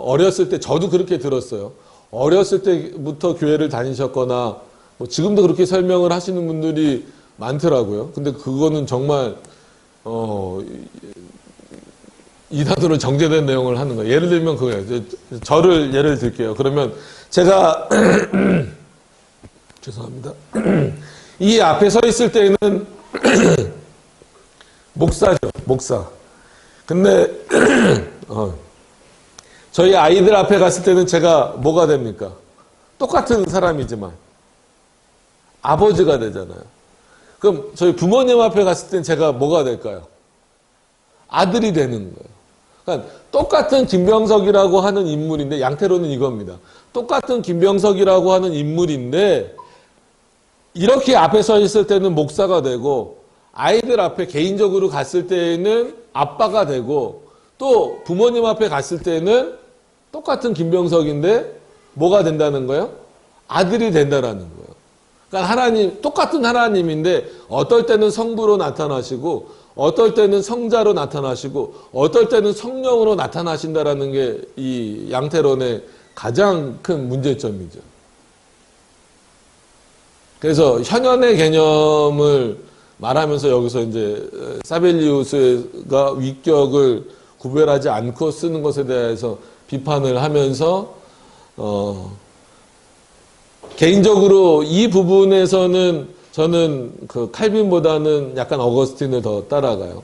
어렸을 때 저도 그렇게 들었어요. 어렸을 때부터 교회를 다니셨거나 뭐 지금도 그렇게 설명을 하시는 분들이 많더라고요. 근데 그거는 정말 이단으로 정죄된 내용을 하는 거예요. 예를 들면 그거예요. 저를 예를 들게요. 그러면 제가 죄송합니다. 이 앞에 서 있을 때는 목사죠. 목사. 근데 저희 아이들 앞에 갔을 때는 제가 뭐가 됩니까? 똑같은 사람이지만 아버지가 되잖아요. 그럼 저희 부모님 앞에 갔을 때는 제가 뭐가 될까요? 아들이 되는 거예요. 그러니까 똑같은 김병석이라고 하는 인물인데 양태로는 이겁니다. 똑같은 김병석이라고 하는 인물인데 이렇게 앞에 서 있을 때는 목사가 되고 아이들 앞에 개인적으로 갔을 때는 아빠가 되고 또 부모님 앞에 갔을 때는 똑같은 김병석인데 뭐가 된다는 거예요? 아들이 된다라는 거예요. 그러니까 하나님, 똑같은 하나님인데 어떨 때는 성부로 나타나시고 어떨 때는 성자로 나타나시고 어떨 때는 성령으로 나타나신다라는 게 이 양태론의 가장 큰 문제점이죠. 그래서 현현의 개념을 말하면서 여기서 이제 사벨리우스가 위격을 구별하지 않고 쓰는 것에 대해서 비판을 하면서 개인적으로 이 부분에서는 저는 그 칼빈보다는 약간 어거스틴을 더 따라가요.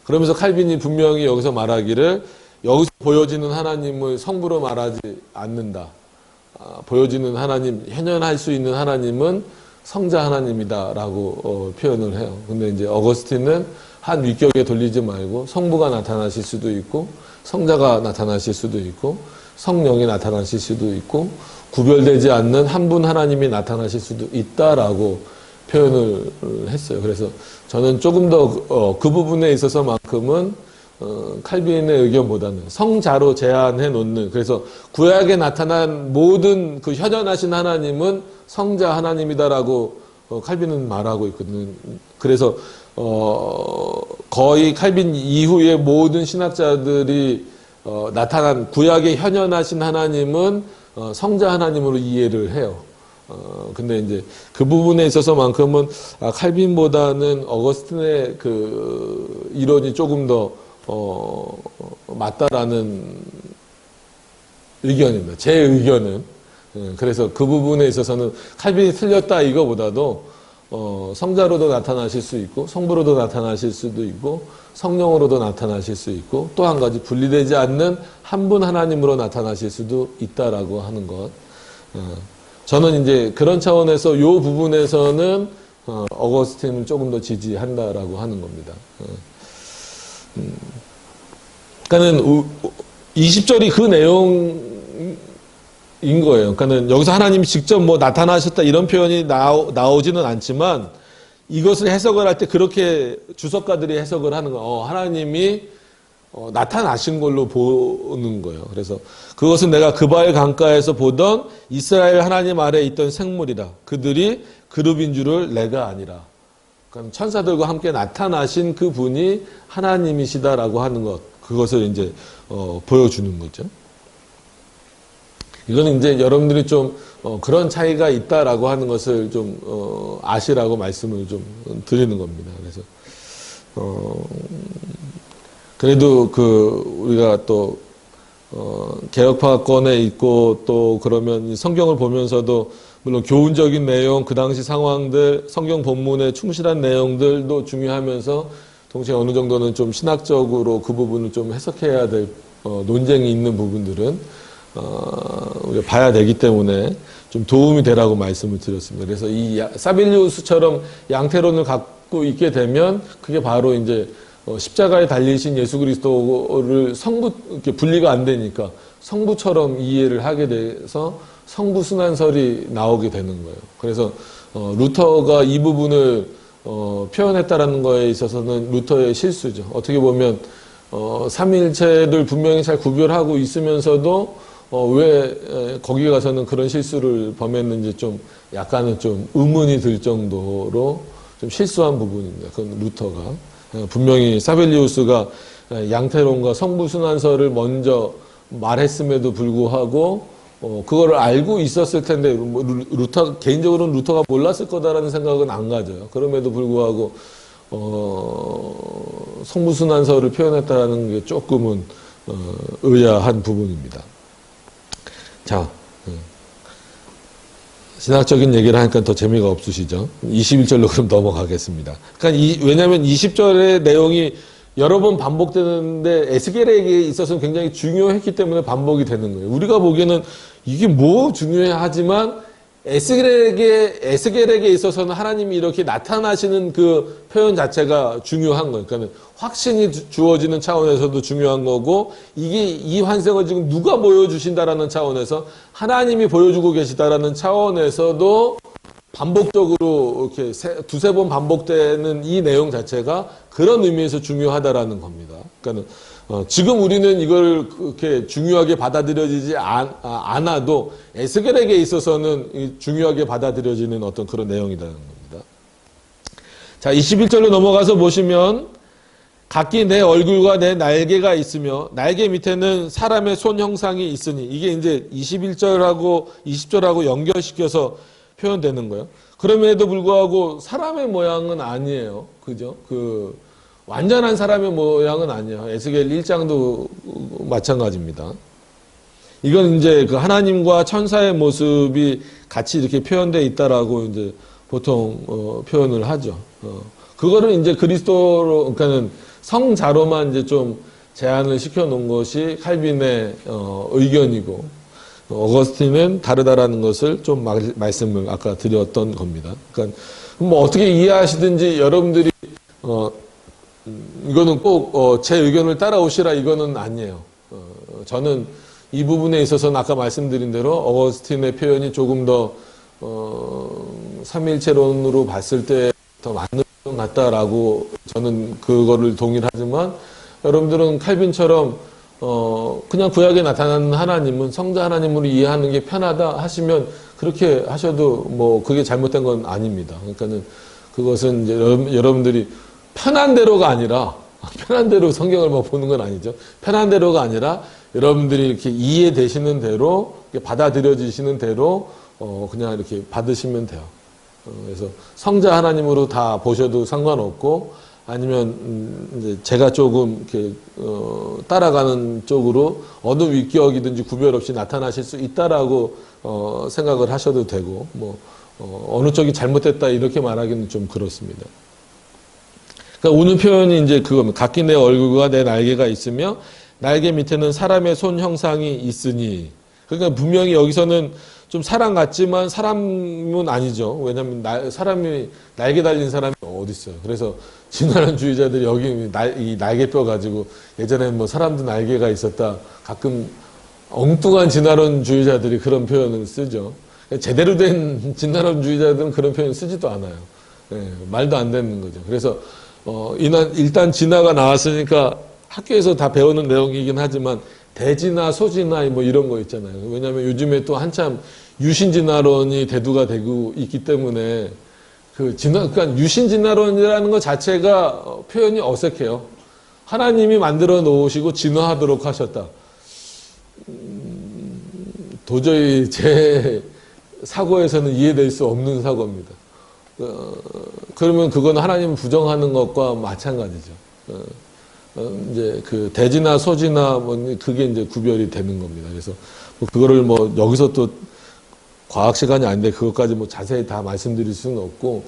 그러면서 칼빈이 분명히 여기서 말하기를 여기서 보여지는 하나님을 성부로 말하지 않는다. 보여지는 하나님, 현현할 수 있는 하나님은 성자 하나님이다라고 표현을 해요. 근데 이제 어거스틴은 한 위격에 돌리지 말고 성부가 나타나실 수도 있고 성자가 나타나실 수도 있고 성령이 나타나실 수도 있고 구별되지 않는 한 분 하나님이 나타나실 수도 있다라고 표현을 했어요. 그래서 저는 조금 더 그 부분에 있어서만큼은 칼빈의 의견보다는 성자로 제한해 놓는, 그래서 구약에 나타난 모든 그 현현하신 하나님은 성자 하나님이다라고 칼빈은 말하고 있거든요. 그래서 거의 칼빈 이후에 모든 신학자들이 나타난 구약의 현현하신 하나님은 성자 하나님으로 이해를 해요. 근데 이제 그 부분에 있어서만큼은 칼빈보다는 어거스틴의 그 이론이 조금 더 맞다라는 의견입니다. 제 의견은. 그래서 그 부분에 있어서는 칼빈이 틀렸다 이거보다도 성자로도 나타나실 수 있고 성부로도 나타나실 수도 있고 성령으로도 나타나실 수 있고 또 한 가지 분리되지 않는 한 분 하나님으로 나타나실 수도 있다라고 하는 것. 저는 이제 그런 차원에서 이 부분에서는 어거스틴을 조금 더 지지한다라고 하는 겁니다. 그러니까는 20절이 그 내용인 거예요. 그러니까는 여기서 하나님이 직접 뭐 나타나셨다 이런 표현이 나오지는 않지만 이것을 해석을 할 때 그렇게 주석가들이 해석을 하는 거예요. 하나님이 나타나신 걸로 보는 거예요. 그래서 그것은 내가 그바의 강가에서 보던 이스라엘 하나님 아래에 있던 생물이라. 그들이 그룹인 줄을 내가 아니라. 그러니까 천사들과 함께 나타나신 그 분이 하나님이시다라고 하는 것. 그것을 이제 보여주는 거죠. 이거는 이제 여러분들이 좀 그런 차이가 있다라고 하는 것을 좀 아시라고 말씀을 좀 드리는 겁니다. 그래서 그래도 우리가 또 개혁파권에 있고 또 그러면 성경을 보면서도 물론 교훈적인 내용, 그 당시 상황들, 성경 본문에 충실한 내용들도 중요하면서 동시에 어느 정도는 좀 신학적으로 그 부분을 좀 해석해야 될 논쟁이 있는 부분들은 우리가 봐야 되기 때문에 좀 도움이 되라고 말씀을 드렸습니다. 그래서 이 사빌리우스처럼 양태론을 갖고 있게 되면 그게 바로 이제 십자가에 달리신 예수 그리스도를 성부, 이렇게 분리가 안 되니까 성부처럼 이해를 하게 돼서 성부 순환설이 나오게 되는 거예요. 그래서 루터가 이 부분을 표현했다라는 거에 있어서는 루터의 실수죠. 어떻게 보면 삼위일체를 분명히 잘 구별하고 있으면서도 왜 거기 가서는 그런 실수를 범했는지 좀 약간은 좀 의문이 들 정도로 좀 실수한 부분입니다. 그건 루터가. 분명히 사벨리우스가 양태론과 성부순환설을 먼저 말했음에도 불구하고 그거를 알고 있었을 텐데 개인적으로는 루터가 몰랐을 거다라는 생각은 안 가져요. 그럼에도 불구하고 성부순환설을 표현했다는 게 조금은 의아한 부분입니다. 자, 신학적인 얘기를 하니까 더 재미가 없으시죠? 21절로 그럼 넘어가겠습니다. 그러니까 왜냐하면 20절의 내용이 여러 번 반복되는데 에스겔에게 있어서는 굉장히 중요했기 때문에 반복이 되는 거예요. 우리가 보기에는 이게 뭐 중요해 하지만 에스겔에게 있어서는 하나님이 이렇게 나타나시는 그 표현 자체가 중요한 거예요. 그러니까 확신이 주어지는 차원에서도 중요한 거고, 이 환상을 지금 누가 보여주신다라는 차원에서 하나님이 보여주고 계시다라는 차원에서도 반복적으로 이렇게 두세 번 반복되는 이 내용 자체가 그런 의미에서 중요하다라는 겁니다. 그러니까 지금 우리는 이걸 그렇게 중요하게 받아들여지지 않아도 에스겔에게 있어서는 중요하게 받아들여지는 어떤 그런 내용이라는 겁니다. 자, 21절로 넘어가서 보시면 각기 내 얼굴과 내 날개가 있으며 날개 밑에는 사람의 손 형상이 있으니, 이게 이제 21절하고 20절하고 연결시켜서 표현되는 거예요. 그럼에도 불구하고 사람의 모양은 아니에요. 그죠? 완전한 사람의 모양은 아니에요. 에스겔 1장도 마찬가지입니다. 이건 이제 그 하나님과 천사의 모습이 같이 이렇게 표현되어 있다라고 이제 보통 표현을 하죠. 그거를 이제 그리스도로, 그러니까는 성자로만 이제 좀 제한을 시켜 놓은 것이 칼빈의 의견이고, 어거스틴은 다르다라는 것을 좀 말씀을 아까 드렸던 겁니다. 그러니까 뭐 어떻게 이해하시든지 여러분들이 이거는 꼭 제 의견을 따라오시라 이거는 아니에요. 저는 이 부분에 있어서는 아까 말씀드린 대로 어거스틴의 표현이 조금 더 삼위일체론으로 봤을 때 더 맞는 것 같다라고 저는 그거를 동일하지만, 여러분들은 칼빈처럼 그냥 구약에 나타나는 하나님은 성자 하나님으로 이해하는 게 편하다 하시면 그렇게 하셔도 뭐 그게 잘못된 건 아닙니다. 그러니까는 그것은 이제 여러분들이 편한 대로가 아니라, 편한 대로 성경을 뭐 보는 건 아니죠. 편한 대로가 아니라 여러분들이 이렇게 이해되시는 대로, 받아들여지시는 대로 그냥 이렇게 받으시면 돼요. 그래서 성자 하나님으로 다 보셔도 상관없고, 아니면 이제 제가 조금 이렇게 따라가는 쪽으로 어느 위격이든지 구별 없이 나타나실 수 있다라고 생각을 하셔도 되고, 뭐 어느 쪽이 잘못됐다 이렇게 말하기는 좀 그렇습니다. 그러니까 오늘 표현이 이제 그겁니다. 각기 내 얼굴과 내 날개가 있으며 날개 밑에는 사람의 손 형상이 있으니. 그러니까 분명히 여기서는 좀 사람 같지만 사람은 아니죠. 왜냐하면 사람이 날개 달린 사람이 어디 있어요. 그래서 진화론 주의자들이 여기 이 날개뼈 가지고 예전에 뭐 사람도 날개가 있었다. 가끔 엉뚱한 진화론 주의자들이 그런 표현을 쓰죠. 제대로 된 진화론 주의자들은 그런 표현 쓰지도 않아요. 네, 말도 안 되는 거죠. 그래서 일단 진화가 나왔으니까 학교에서 다 배우는 내용이긴 하지만 대진화, 소진화 뭐 이런 거 있잖아요. 왜냐하면 요즘에 또 한참 유신진화론이 대두가 되고 있기 때문에 그러니까 유신진화론이라는 것 자체가 표현이 어색해요. 하나님이 만들어 놓으시고 진화하도록 하셨다. 도저히 제 사고에서는 이해될 수 없는 사고입니다. 그러면 그건 하나님을 부정하는 것과 마찬가지죠. 이제 그 대진화, 소진화, 뭐 그게 이제 구별이 되는 겁니다. 그래서 뭐 그거를 뭐 여기서 또 과학 시간이 아닌데 그것까지 뭐 자세히 다 말씀드릴 수는 없고,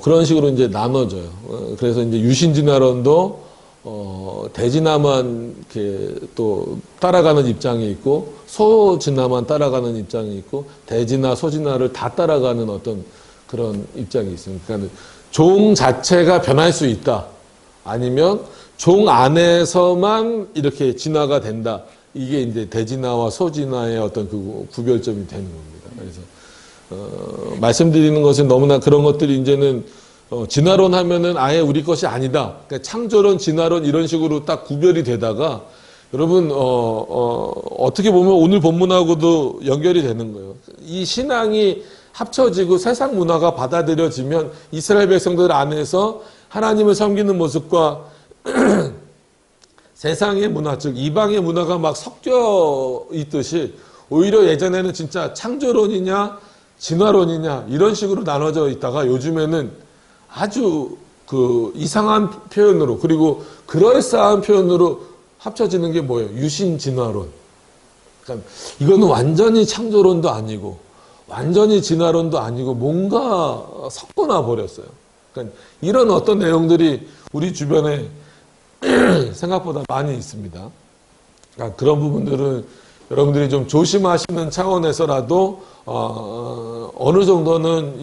그런 식으로 이제 나눠져요. 그래서 이제 유신진화론도 대진화만 이렇게 또 따라가는 입장이 있고, 소진화만 따라가는 입장이 있고, 대진화, 소진화를 다 따라가는 어떤 그런 입장이 있습니다. 그러니까 종 자체가 변할 수 있다. 아니면 종 안에서만 이렇게 진화가 된다. 이게 이제 대진화와 소진화의 어떤 그 구별점이 되는 겁니다. 그래서 말씀드리는 것은 너무나 그런 것들이 이제는 진화론 하면은 아예 우리 것이 아니다. 그러니까 창조론, 진화론 이런 식으로 딱 구별이 되다가 여러분 어떻게 보면 오늘 본문하고도 연결이 되는 거예요. 이 신앙이 합쳐지고 세상 문화가 받아들여지면 이스라엘 백성들 안에서 하나님을 섬기는 모습과 세상의 문화, 즉 이방의 문화가 막 섞여 있듯이 오히려 예전에는 진짜 창조론이냐 진화론이냐 이런 식으로 나눠져 있다가 요즘에는 아주 그 이상한 표현으로, 그리고 그럴싸한 표현으로 합쳐지는 게 뭐예요? 유신진화론. 그러니까 이거는 완전히 창조론도 아니고 완전히 진화론도 아니고 뭔가 섞어놔 버렸어요. 그러니까 이런 어떤 내용들이 우리 주변에 생각보다 많이 있습니다. 그러니까 그런 부분들은 여러분들이 좀 조심하시는 차원에서라도 어느 정도는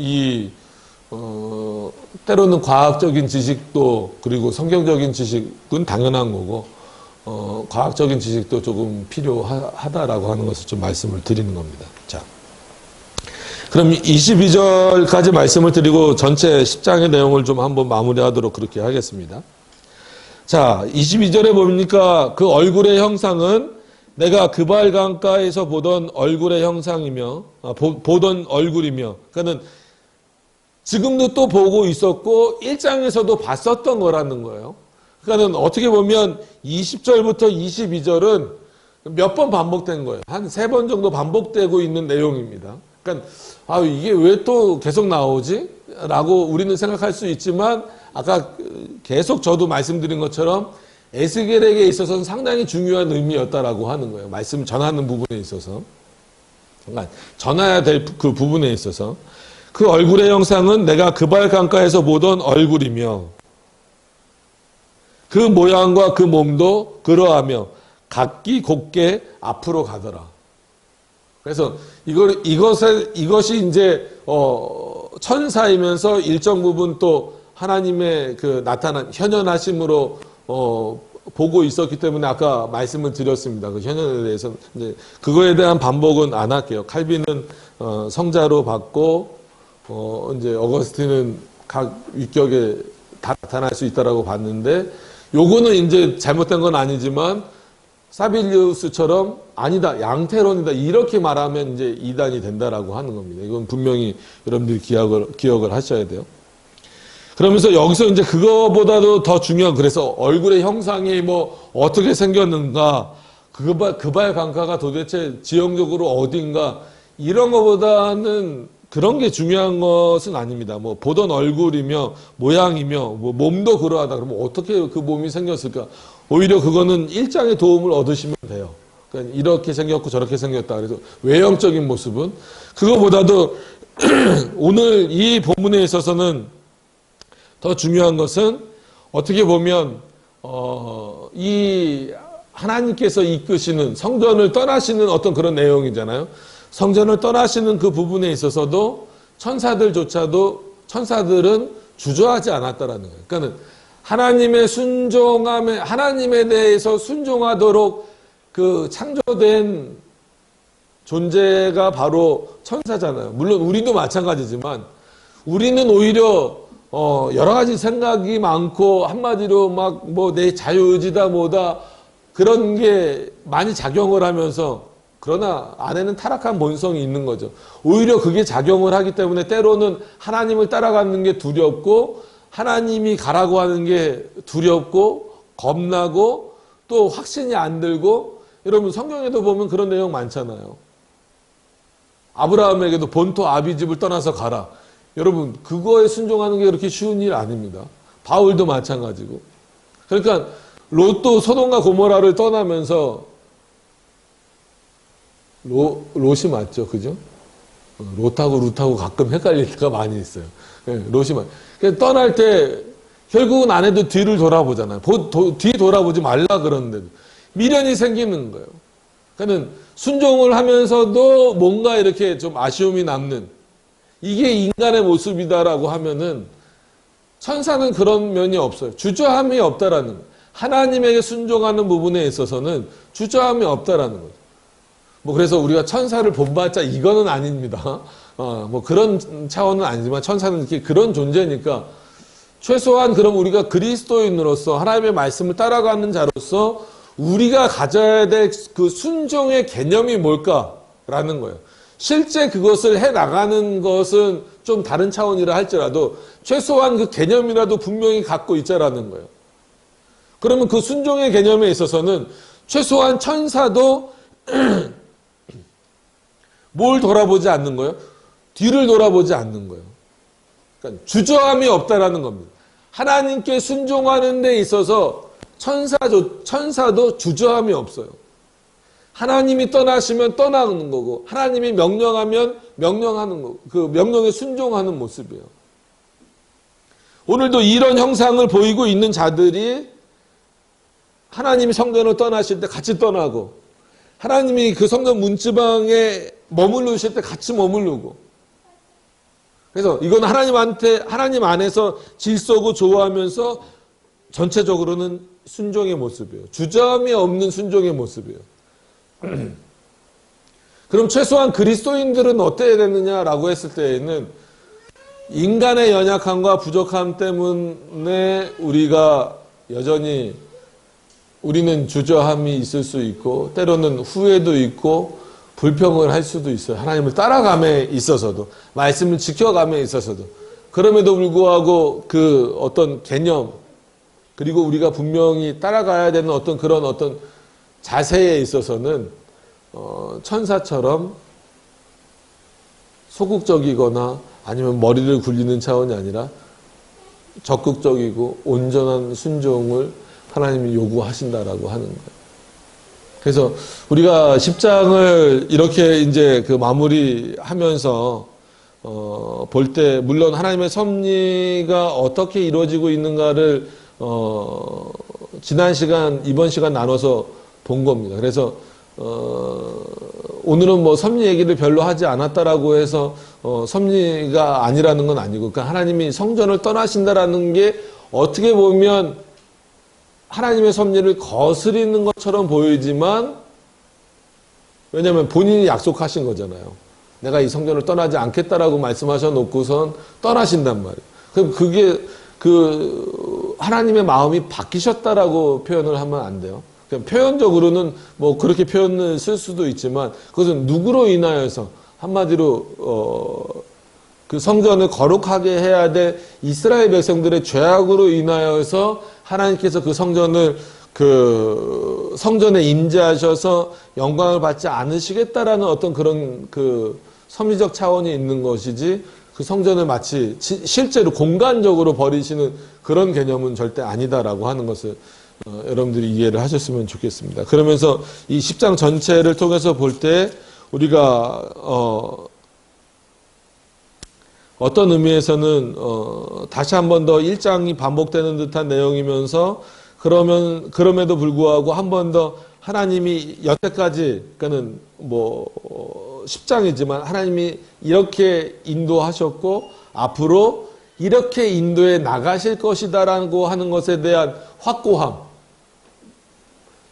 때로는 과학적인 지식도 그리고 성경적인 지식은 당연한 거고 과학적인 지식도 조금 필요하다라고 하는 것을 좀 말씀을 드리는 겁니다. 자, 그럼 22절까지 말씀을 드리고 전체 10장의 내용을 좀 한번 마무리하도록 그렇게 하겠습니다. 자, 22절에 보니까 그 얼굴의 형상은 내가 그발 강가에서 보던 얼굴의 형상이며 보던 얼굴이며 그러니까는 지금도 또 보고 있었고 1장에서도 봤었던 거라는 거예요. 그러니까는 어떻게 보면 20절부터 22절은 몇 번 반복된 거예요. 한 3번 정도 반복되고 있는 내용입니다. 그러니까 이게 왜 또 계속 나오지? 라고 우리는 생각할 수 있지만 아까 계속 저도 말씀드린 것처럼 에스겔에게 있어서는 상당히 중요한 의미였다라고 하는 거예요. 말씀 전하는 부분에 있어서. 그러니까 전해야 될 그 부분에 있어서. 그 얼굴의 형상은 내가 그발 강가에서 보던 얼굴이며 그 모양과 그 몸도 그러하며 각기 곱게 앞으로 가더라. 그래서 이것이 이제 천사이면서 일정 부분 또 하나님의 그 나타난 현현하심으로 보고 있었기 때문에 아까 말씀을 드렸습니다. 그 현현에 대해서 이제 그거에 대한 반복은 안 할게요. 칼빈은 성자로 받고 이제 어거스틴은 각 위격에 다 나타날 수 있다라고 봤는데 요거는 이제 잘못된 건 아니지만 사빌리우스처럼 아니다, 양태론이다 이렇게 말하면 이제 이단이 된다라고 하는 겁니다. 이건 분명히 여러분들이 기억을 하셔야 돼요. 그러면서 여기서 이제 그거보다도 더 중요한 그래서 얼굴의 형상이 뭐 어떻게 생겼는가 그발 강가가 도대체 지형적으로 어딘가 이런 것보다는 그런 게 중요한 것은 아닙니다. 뭐 보던 얼굴이며 모양이며 뭐 몸도 그러하다 그러면 어떻게 그 몸이 생겼을까? 오히려 그거는 1장의 도움을 얻으시면 돼요. 그러니까 이렇게 생겼고 저렇게 생겼다. 그래서 외형적인 모습은 그거보다도 오늘 이 본문에 있어서는 더 중요한 것은 어떻게 보면 이 하나님께서 이끄시는 성전을 떠나시는 어떤 그런 내용이잖아요. 성전을 떠나시는 그 부분에 있어서도 천사들은 주저하지 않았다라는 거예요. 그러니까 하나님에 대해서 순종하도록 그 창조된 존재가 바로 천사잖아요. 물론 우리도 마찬가지지만 우리는 오히려 여러 가지 생각이 많고 한마디로 막 뭐 내 자유의지다 뭐다 그런 게 많이 작용을 하면서 그러나 안에는 타락한 본성이 있는 거죠. 오히려 그게 작용을 하기 때문에 때로는 하나님을 따라가는 게 두렵고 하나님이 가라고 하는 게 두렵고 겁나고 또 확신이 안 들고 여러분 성경에도 보면 그런 내용 많잖아요. 아브라함에게도 본토 아비집을 떠나서 가라. 여러분 그거에 순종하는 게 그렇게 쉬운 일 아닙니다. 바울도 마찬가지고. 그러니까 롯도 소돔과 고모라를 떠나면서 롯이 맞죠, 그죠? 롯하고 룻하고 가끔 헷갈릴 때가 많이 있어요. 롯이 맞. 떠날 때 결국은 아내도 뒤를 돌아보잖아요. 뒤 돌아보지 말라 그러는데도 미련이 생기는 거예요. 그러니까 순종을 하면서도 뭔가 이렇게 좀 아쉬움이 남는 이게 인간의 모습이다라고 하면은 천사는 그런 면이 없어요. 주저함이 없다라는 거예요. 하나님에게 순종하는 부분에 있어서는 주저함이 없다라는 거죠. 뭐 그래서 우리가 천사를 본받자 이거는 아닙니다. 뭐 그런 차원은 아니지만 천사는 이렇게 그런 존재니까 최소한 그럼 우리가 그리스도인으로서 하나님의 말씀을 따라가는 자로서 우리가 가져야 될 그 순종의 개념이 뭘까라는 거예요. 실제 그것을 해 나가는 것은 좀 다른 차원이라 할지라도 최소한 그 개념이라도 분명히 갖고 있자라는 거예요. 그러면 그 순종의 개념에 있어서는 최소한 천사도 뭘 돌아보지 않는 거예요? 뒤를 돌아보지 않는 거예요. 그러니까 주저함이 없다라는 겁니다. 하나님께 순종하는 데 있어서 천사도 주저함이 없어요. 하나님이 떠나시면 떠나는 거고 하나님이 명령하면 명령하는 거고 그 명령에 순종하는 모습이에요. 오늘도 이런 형상을 보이고 있는 자들이 하나님이 성전을 떠나실 때 같이 떠나고 하나님이 그 성전 문지방에 머무르실 때 같이 머무르고, 그래서 이건 하나님 안에서 질서고 좋아하면서 전체적으로는 순종의 모습이에요. 주저함이 없는 순종의 모습이에요. 그럼 최소한 그리스도인들은 어때야 되느냐라고 했을 때에는 인간의 연약함과 부족함 때문에 우리가 여전히 우리는 주저함이 있을 수 있고 때로는 후회도 있고 불평을 할 수도 있어요. 하나님을 따라감에 있어서도, 말씀을 지켜감에 있어서도. 그럼에도 불구하고 그 어떤 개념, 그리고 우리가 분명히 따라가야 되는 그런 자세에 있어서는 천사처럼 소극적이거나 아니면 머리를 굴리는 차원이 아니라 적극적이고 온전한 순종을 하나님이 요구하신다라고 하는 거예요. 그래서 우리가 10장을 이렇게 이제 그 마무리하면서 볼 때 물론 하나님의 섭리가 어떻게 이루어지고 있는가를 지난 시간, 이번 시간 나눠서 본 겁니다. 그래서 오늘은 뭐 섭리 얘기를 별로 하지 않았다라고 해서 섭리가 아니라는 건 아니고, 그러니까 하나님이 성전을 떠나신다라는 게 어떻게 보면 하나님의 섭리를 거스리는 것처럼 보이지만, 왜냐하면 본인이 약속하신 거잖아요. 내가 이 성전을 떠나지 않겠다라고 말씀하셔 놓고선 떠나신단 말이에요. 그럼 그게 하나님의 마음이 바뀌셨다라고 표현을 하면 안 돼요. 그냥 표현적으로는 뭐 그렇게 표현을 쓸 수도 있지만, 그것은 누구로 인하여서, 한마디로 그 성전을 거룩하게 해야 될 이스라엘 백성들의 죄악으로 인하여서 하나님께서 그 성전에 임재하셔서 영광을 받지 않으시겠다라는 어떤 그런 그 섭리적 차원이 있는 것이지, 그 성전을 마치 실제로 공간적으로 버리시는 그런 개념은 절대 아니다라고 하는 것을 여러분들이 이해를 하셨으면 좋겠습니다. 그러면서 이 10장 전체를 통해서 볼 때 우리가 어떤 의미에서는 다시 한 번 더 1장이 반복되는 듯한 내용이면서, 그럼에도 불구하고 한 번 더 하나님이 여태까지, 그러니까는 뭐 10장이지만 하나님이 이렇게 인도하셨고 앞으로 이렇게 인도해 나가실 것이다라고 하는 것에 대한 확고함.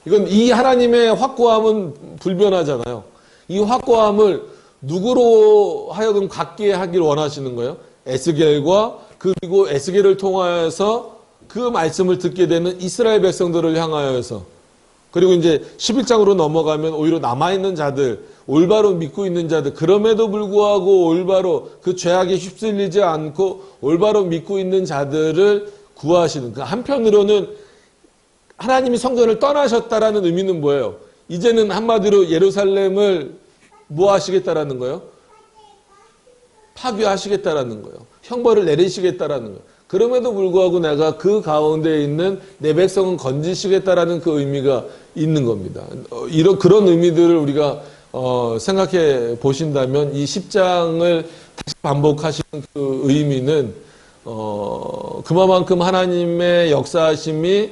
이건 이 하나님의 확고함은 불변하잖아요. 이 확고함을 누구로 하여금 갖게 하길 원하시는 거예요? 에스겔과, 그리고 에스겔을 통하여서 그 말씀을 듣게 되는 이스라엘 백성들을 향하여서, 그리고 이제 11장으로 넘어가면 오히려 남아있는 자들, 올바로 믿고 있는 자들, 그럼에도 불구하고 올바로 그 죄악에 휩쓸리지 않고 올바로 믿고 있는 자들을 구하시는, 그 한편으로는 하나님이 성전을 떠나셨다라는 의미는 뭐예요? 이제는 한마디로 예루살렘을 뭐 하시겠다라는 거예요? 파괴하시겠다라는 거예요. 형벌을 내리시겠다라는 거예요. 그럼에도 불구하고 내가 그 가운데 있는 내 백성은 건지시겠다라는 그 의미가 있는 겁니다. 그런 의미들을 우리가 생각해 보신다면 이 10장을 다시 반복하시는 그 의미는 그만큼 하나님의 역사하심이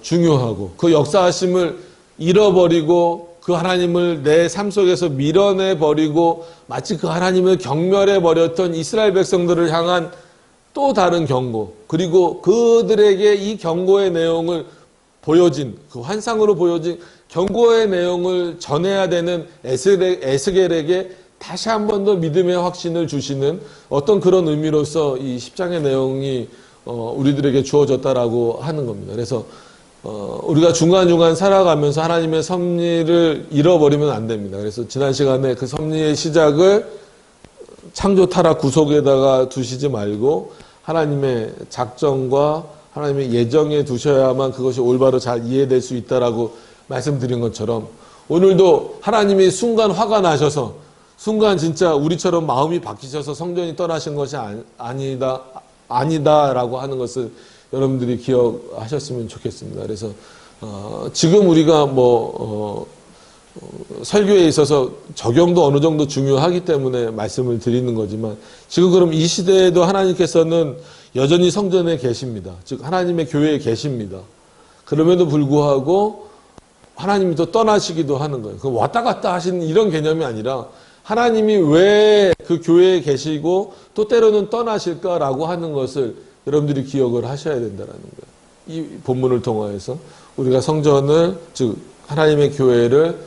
중요하고, 그 역사하심을 잃어버리고 그 하나님을 내 삶 속에서 밀어내버리고 마치 그 하나님을 경멸해버렸던 이스라엘 백성들을 향한 또 다른 경고, 그리고 그들에게 이 경고의 내용을 보여진, 그 환상으로 보여진 경고의 내용을 전해야 되는 에스겔에게 다시 한 번 더 믿음의 확신을 주시는 어떤 그런 의미로서 이 10장의 내용이 우리들에게 주어졌다라고 하는 겁니다. 그래서 우리가 중간중간 살아가면서 하나님의 섭리를 잃어버리면 안 됩니다. 그래서 지난 시간에 그 섭리의 시작을 창조 타락 구속에다가 두시지 말고 하나님의 작정과 하나님의 예정에 두셔야만 그것이 올바로 잘 이해될 수 있다라고 말씀드린 것처럼, 오늘도 하나님이 순간 화가 나셔서, 순간 진짜 우리처럼 마음이 바뀌셔서 성전이 떠나신 것이 아니다라고 하는 것을 여러분들이 기억하셨으면 좋겠습니다. 그래서 지금 우리가 설교에 있어서 적용도 어느 정도 중요하기 때문에 말씀을 드리는 거지만, 지금 그럼 이 시대에도 하나님께서는 여전히 성전에 계십니다. 즉 하나님의 교회에 계십니다. 그럼에도 불구하고 하나님이 또 떠나시기도 하는 거예요. 그 왔다 갔다 하시는 이런 개념이 아니라 하나님이 왜 그 교회에 계시고 또 때로는 떠나실까라고 하는 것을 여러분들이 기억을 하셔야 된다는 거예요. 이 본문을 통하여서 우리가 성전을, 즉 하나님의 교회를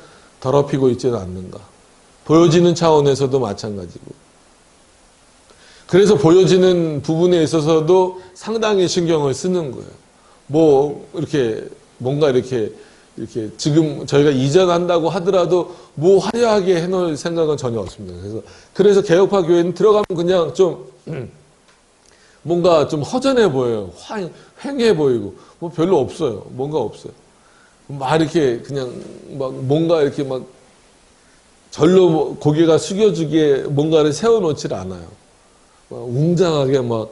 더럽히고 있지는 않는가. 보여지는 차원에서도 마찬가지고. 그래서 보여지는 부분에 있어서도 상당히 신경을 쓰는 거예요. 뭐 이렇게 뭔가 이렇게 지금 저희가 이전한다고 하더라도 뭐 화려하게 해놓을 생각은 전혀 없습니다. 그래서 개혁파 교회는 들어가면 그냥 좀 뭔가 좀 허전해 보여요. 휑해 보이고 뭐 별로 없어요. 뭔가 없어요. 막 이렇게 그냥 막 뭔가 이렇게 막 절로 고개가 숙여지게 뭔가를 세워놓질 않아요. 막 웅장하게 막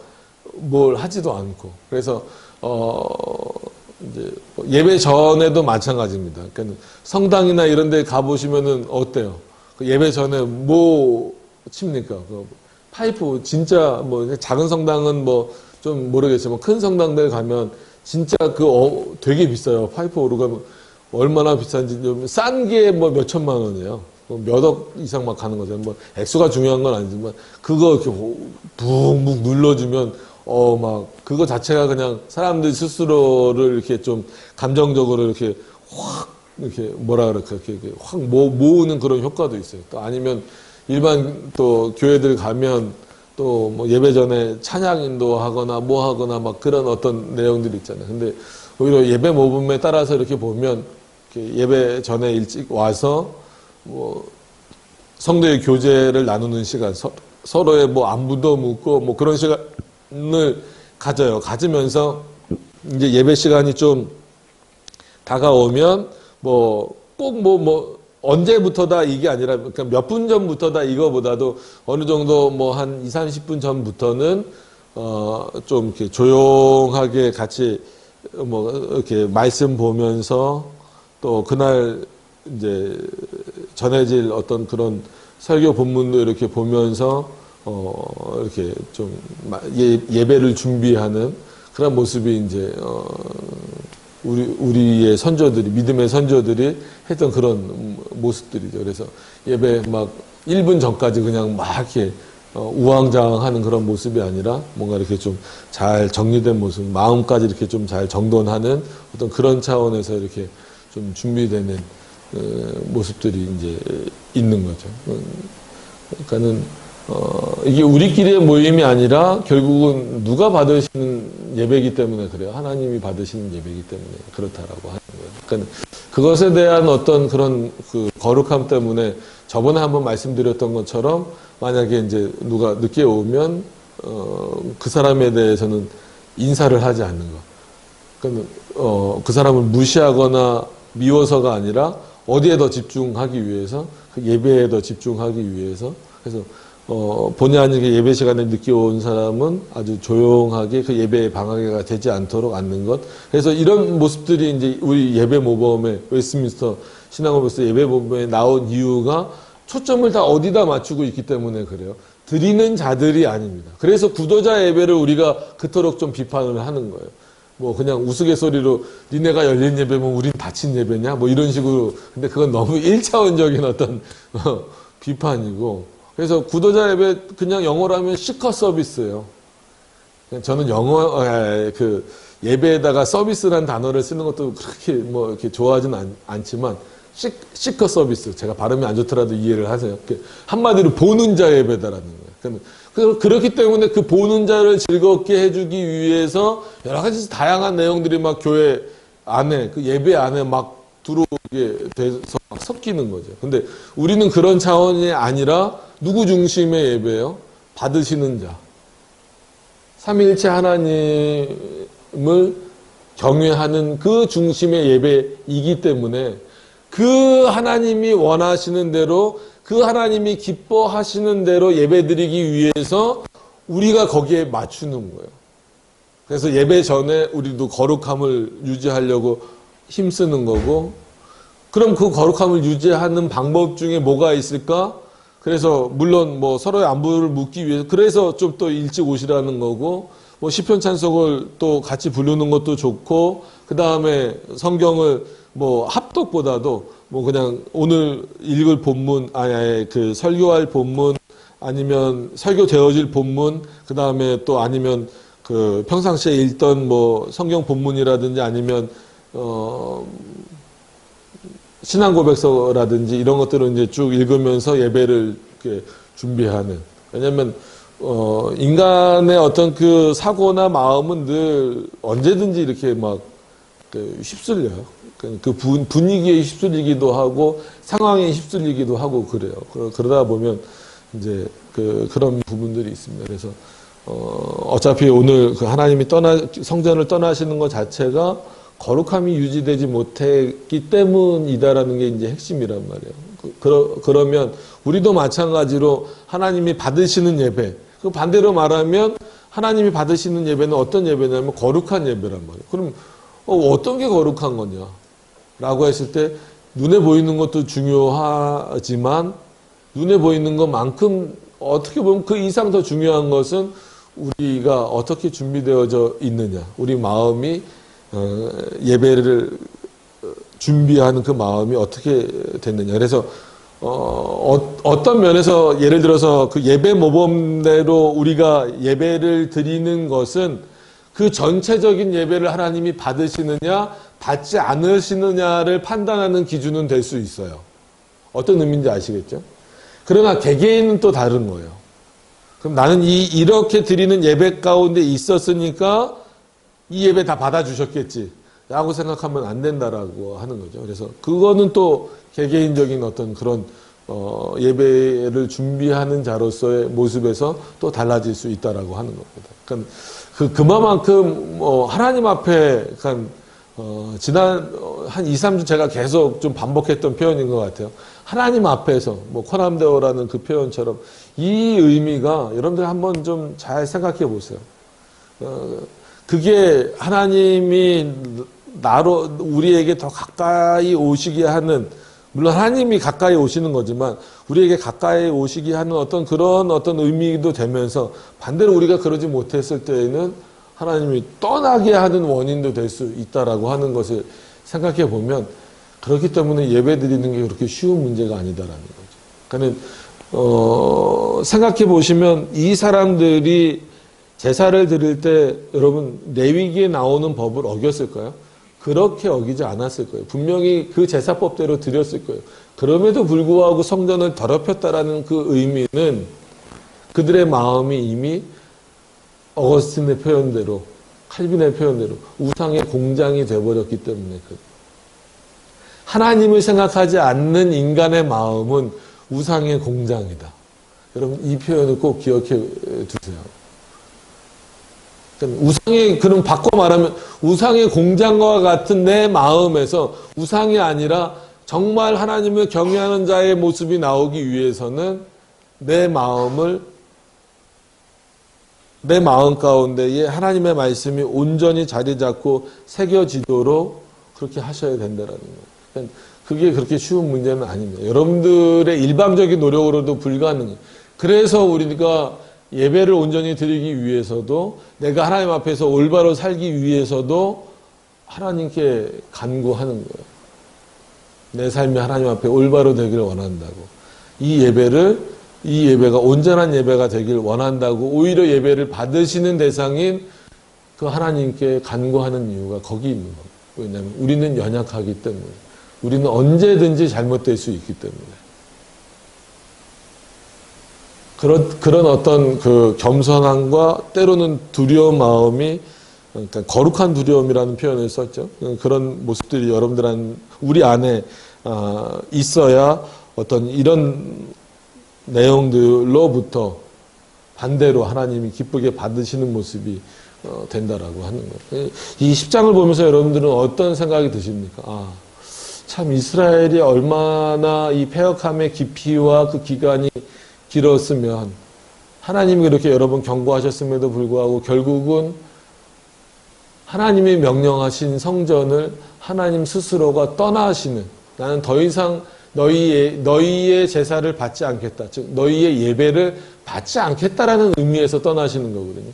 뭘 하지도 않고. 그래서 이제 예배 전에도 마찬가지입니다. 그러니까 성당이나 이런 데 가보시면은 어때요? 예배 전에 뭐 칩니까? 파이프, 진짜 뭐 작은 성당은 뭐 좀 모르겠지만 큰 성당들 가면 진짜 되게 비싸요. 파이프 오르가 얼마나 비싼지 좀 싼 게 뭐 몇 천만 원이에요. 몇 억 이상 막 가는 거죠. 뭐 액수가 중요한 건 아니지만 그거 이렇게 붕붕 눌러주면 막 그거 자체가 그냥 사람들 스스로를 이렇게 좀 감정적으로 이렇게 확 이렇게 뭐라 그럴까 이렇게 확 모으는 그런 효과도 있어요. 또 아니면 일반 또 교회들 가면 또 뭐 예배 전에 찬양 인도하거나 뭐 하거나 막 그런 어떤 내용들이 있잖아요. 근데 오히려 예배 모범에 따라서 이렇게 보면 이렇게 예배 전에 일찍 와서 뭐 성도의 교제를 나누는 시간, 서로의 뭐 안부도 묻고 뭐 그런 시간을 가지면서 이제 예배 시간이 좀 다가오면 뭐 꼭 언제부터다 이게 아니라 그러니까 몇 분 전부터다 이거보다도 어느 정도 뭐 한 20, 30분 전부터는 좀 이렇게 조용하게 같이 뭐 이렇게 말씀 보면서 또 그날 이제 전해질 어떤 그런 설교 본문도 이렇게 보면서 이렇게 좀 예배를 준비하는 그런 모습이 이제 우리의 선조들이, 믿음의 선조들이 했던 그런 모습들이죠. 그래서 예배 막 1분 전까지 그냥 막 이렇게 우왕좌왕하는 그런 모습이 아니라 뭔가 이렇게 좀 잘 정리된 모습, 마음까지 이렇게 좀 잘 정돈하는 어떤 그런 차원에서 이렇게 좀 준비되는 모습들이 이제 있는 거죠. 그러니까는 이게 우리끼리의 모임이 아니라 결국은 누가 받으시는 예배이기 때문에 그래요. 하나님이 받으시는 예배이기 때문에 그렇다라고 하는 거예요. 그러니까 그것에 대한 어떤 그런 그 거룩함 때문에 저번에 한번 말씀드렸던 것처럼 만약에 이제 누가 늦게 오면 그 사람에 대해서는 인사를 하지 않는 거. 그러니까 그 사람을 무시하거나 미워서가 아니라 어디에 더 집중하기 위해서, 그 예배에 더 집중하기 위해서. 그래서 본의 아니게 예배 시간에 늦게 온 사람은 아주 조용하게 그 예배에 방해가 되지 않도록 앉는 것. 그래서 이런 모습들이 이제 우리 예배 모범에 웨스트민스터 신앙원에서 예배 모범에 나온 이유가 초점을 다 어디다 맞추고 있기 때문에 그래요. 드리는 자들이 아닙니다. 그래서 구도자 예배를 우리가 그토록 좀 비판을 하는 거예요. 뭐 그냥 우스갯소리로 니네가 열린 예배면 우린 닫힌 예배냐? 뭐 이런 식으로. 근데 그건 너무 1차원적인 어떤 비판이고. 그래서 구도자 예배 그냥 영어로 하면 시커 서비스예요. 저는 그 예배에다가 서비스라는 단어를 쓰는 것도 그렇게 뭐 이렇게 좋아하진 않지만 시커 서비스. 제가 발음이 안 좋더라도 이해를 하세요. 한마디로 보는 자 예배다라는 거예요. 그렇기 때문에 그 보는 자를 즐겁게 해주기 위해서 여러 가지 다양한 내용들이 막 교회 안에, 그 예배 안에 막 들어오게 돼서 막 섞이는 거죠. 근데 우리는 그런 차원이 아니라 누구 중심의 예배예요? 받으시는 자. 삼위일체 하나님을 경외하는 그 중심의 예배이기 때문에 그 하나님이 원하시는 대로, 그 하나님이 기뻐하시는 대로 예배드리기 위해서 우리가 거기에 맞추는 거예요. 그래서 예배 전에 우리도 거룩함을 유지하려고 힘쓰는 거고, 그럼 그 거룩함을 유지하는 방법 중에 뭐가 있을까? 그래서 물론 뭐 서로의 안부를 묻기 위해서, 그래서 좀 또 일찍 오시라는 거고, 뭐 시편 찬송을 또 같이 부르는 것도 좋고, 그 다음에 성경을 뭐 합독보다도 뭐 그냥 오늘 읽을 본문, 아니 그 설교할 본문, 아니면 설교되어질 본문, 그 다음에 또 아니면 그 평상시에 읽던 뭐 성경 본문이라든지 아니면 신앙 고백서라든지 이런 것들을 이제 쭉 읽으면서 예배를 이렇게 준비하는. 왜냐면 인간의 어떤 그 사고나 마음은 늘 언제든지 이렇게 막 휩쓸려요. 그 분위기에 휩쓸리기도 하고 상황에 휩쓸리기도 하고 그래요. 그러다 보면 이제 그런 부분들이 있습니다. 그래서 어차피 오늘 그 하나님이 성전을 떠나시는 것 자체가 거룩함이 유지되지 못했기 때문이다라는 게 이제 핵심이란 말이에요. 그러면 우리도 마찬가지로 하나님이 받으시는 예배, 그 반대로 말하면 하나님이 받으시는 예배는 어떤 예배냐면 거룩한 예배란 말이에요. 그럼 어떤 게 거룩한 거냐? 라고 했을 때 눈에 보이는 것도 중요하지만 눈에 보이는 것만큼 어떻게 보면 그 이상 더 중요한 것은 우리가 어떻게 준비되어져 있느냐. 우리 마음이 예배를 준비하는 그 마음이 어떻게 됐느냐. 그래서 어떤 면에서 예를 들어서 그 예배 모범대로 우리가 예배를 드리는 것은 그 전체적인 예배를 하나님이 받으시느냐 받지 않으시느냐를 판단하는 기준은 될 수 있어요. 어떤 의미인지 아시겠죠? 그러나 개개인은 또 다른 거예요. 그럼 나는 이렇게 드리는 예배 가운데 있었으니까 이 예배 다 받아주셨겠지 라고 생각하면 안 된다라고 하는 거죠. 그래서 그거는 또 개개인적인 어떤 그런 예배를 준비하는 자로서의 모습에서 또 달라질 수 있다라고 하는 겁니다. 그러니까 그만큼 하나님 앞에 지난 한 2, 3주 제가 계속 좀 반복했던 표현인 것 같아요. 하나님 앞에서 코남데오라는 그 표현처럼 이 의미가 여러분들 한번 좀 잘 생각해 보세요. 그게 하나님이 우리에게 더 가까이 오시게 하는, 물론 하나님이 가까이 오시는 거지만 우리에게 가까이 오시게 하는 그런 의미도 되면서 반대로 우리가 그러지 못했을 때에는 하나님이 떠나게 하는 원인도 될 수 있다라고 하는 것을 생각해 보면, 그렇기 때문에 예배 드리는 게 그렇게 쉬운 문제가 아니다라는 거죠. 그러니까 생각해 보시면 이 사람들이 제사를 드릴 때 여러분 레위기에 나오는 법을 어겼을까요? 그렇게 어기지 않았을 거예요. 분명히 그 제사법대로 드렸을 거예요. 그럼에도 불구하고 성전을 더럽혔다라는 그 의미는 그들의 마음이 이미 어거스틴의 표현대로, 칼빈의 표현대로 우상의 공장이 되어버렸기 때문에 하나님을 생각하지 않는 인간의 마음은 우상의 공장이다. 여러분 이 표현을 꼭 기억해 두세요. 그럼 바꿔 말하면 우상의 공장과 같은 내 마음에서 우상이 아니라 정말 하나님을 경외하는 자의 모습이 나오기 위해서는 내 마음 가운데에 하나님의 말씀이 온전히 자리 잡고 새겨지도록 그렇게 하셔야 된다라는 거예요. 그게 그렇게 쉬운 문제는 아닙니다. 여러분들의 일방적인 노력으로도 불가능해요. 그래서 우리가 예배를 온전히 드리기 위해서도, 내가 하나님 앞에서 올바로 살기 위해서도 하나님께 간구하는 거예요. 내 삶이 하나님 앞에 올바로 되기를 원한다고. 이 예배가 온전한 예배가 되길 원한다고 오히려 예배를 받으시는 대상인 그 하나님께 간구하는 이유가 거기 있는 거예요. 왜냐하면 우리는 연약하기 때문에, 우리는 언제든지 잘못될 수 있기 때문에. 그런 어떤 그 겸손함과 때로는 두려운 마음이, 그러니까 거룩한 두려움이라는 표현을 썼죠. 그런 모습들이 우리 안에 있어야 어떤 이런 내용들로부터 반대로 하나님이 기쁘게 받으시는 모습이 된다라고 하는 거예요. 이 10장을 보면서 여러분들은 어떤 생각이 드십니까? 참 이스라엘이 얼마나 이 패역함의 깊이와 그 기간이 길었으면, 하나님이 그렇게 여러 번 경고하셨음에도 불구하고 결국은 하나님이 명령하신 성전을 하나님 스스로가 떠나시는, 나는 더 이상 너희의 제사를 받지 않겠다, 즉 너희의 예배를 받지 않겠다라는 의미에서 떠나시는 거거든요.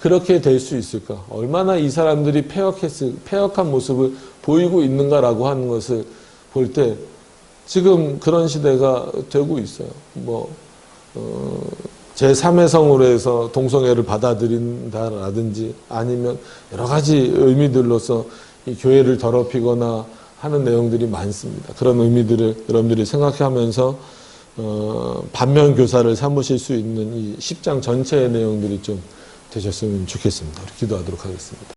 그렇게 될 수 있을까? 얼마나 이 사람들이 패역한 모습을 보이고 있는가라고 하는 것을 볼 때 지금 그런 시대가 되고 있어요. 제3의 성으로 해서 동성애를 받아들인다라든지 아니면 여러 가지 의미들로서 이 교회를 더럽히거나 하는 내용들이 많습니다. 그런 의미들을 여러분들이 생각하면서 반면 교사를 삼으실 수 있는 이 10장 전체의 내용들이 좀 되셨으면 좋겠습니다. 우리 기도하도록 하겠습니다.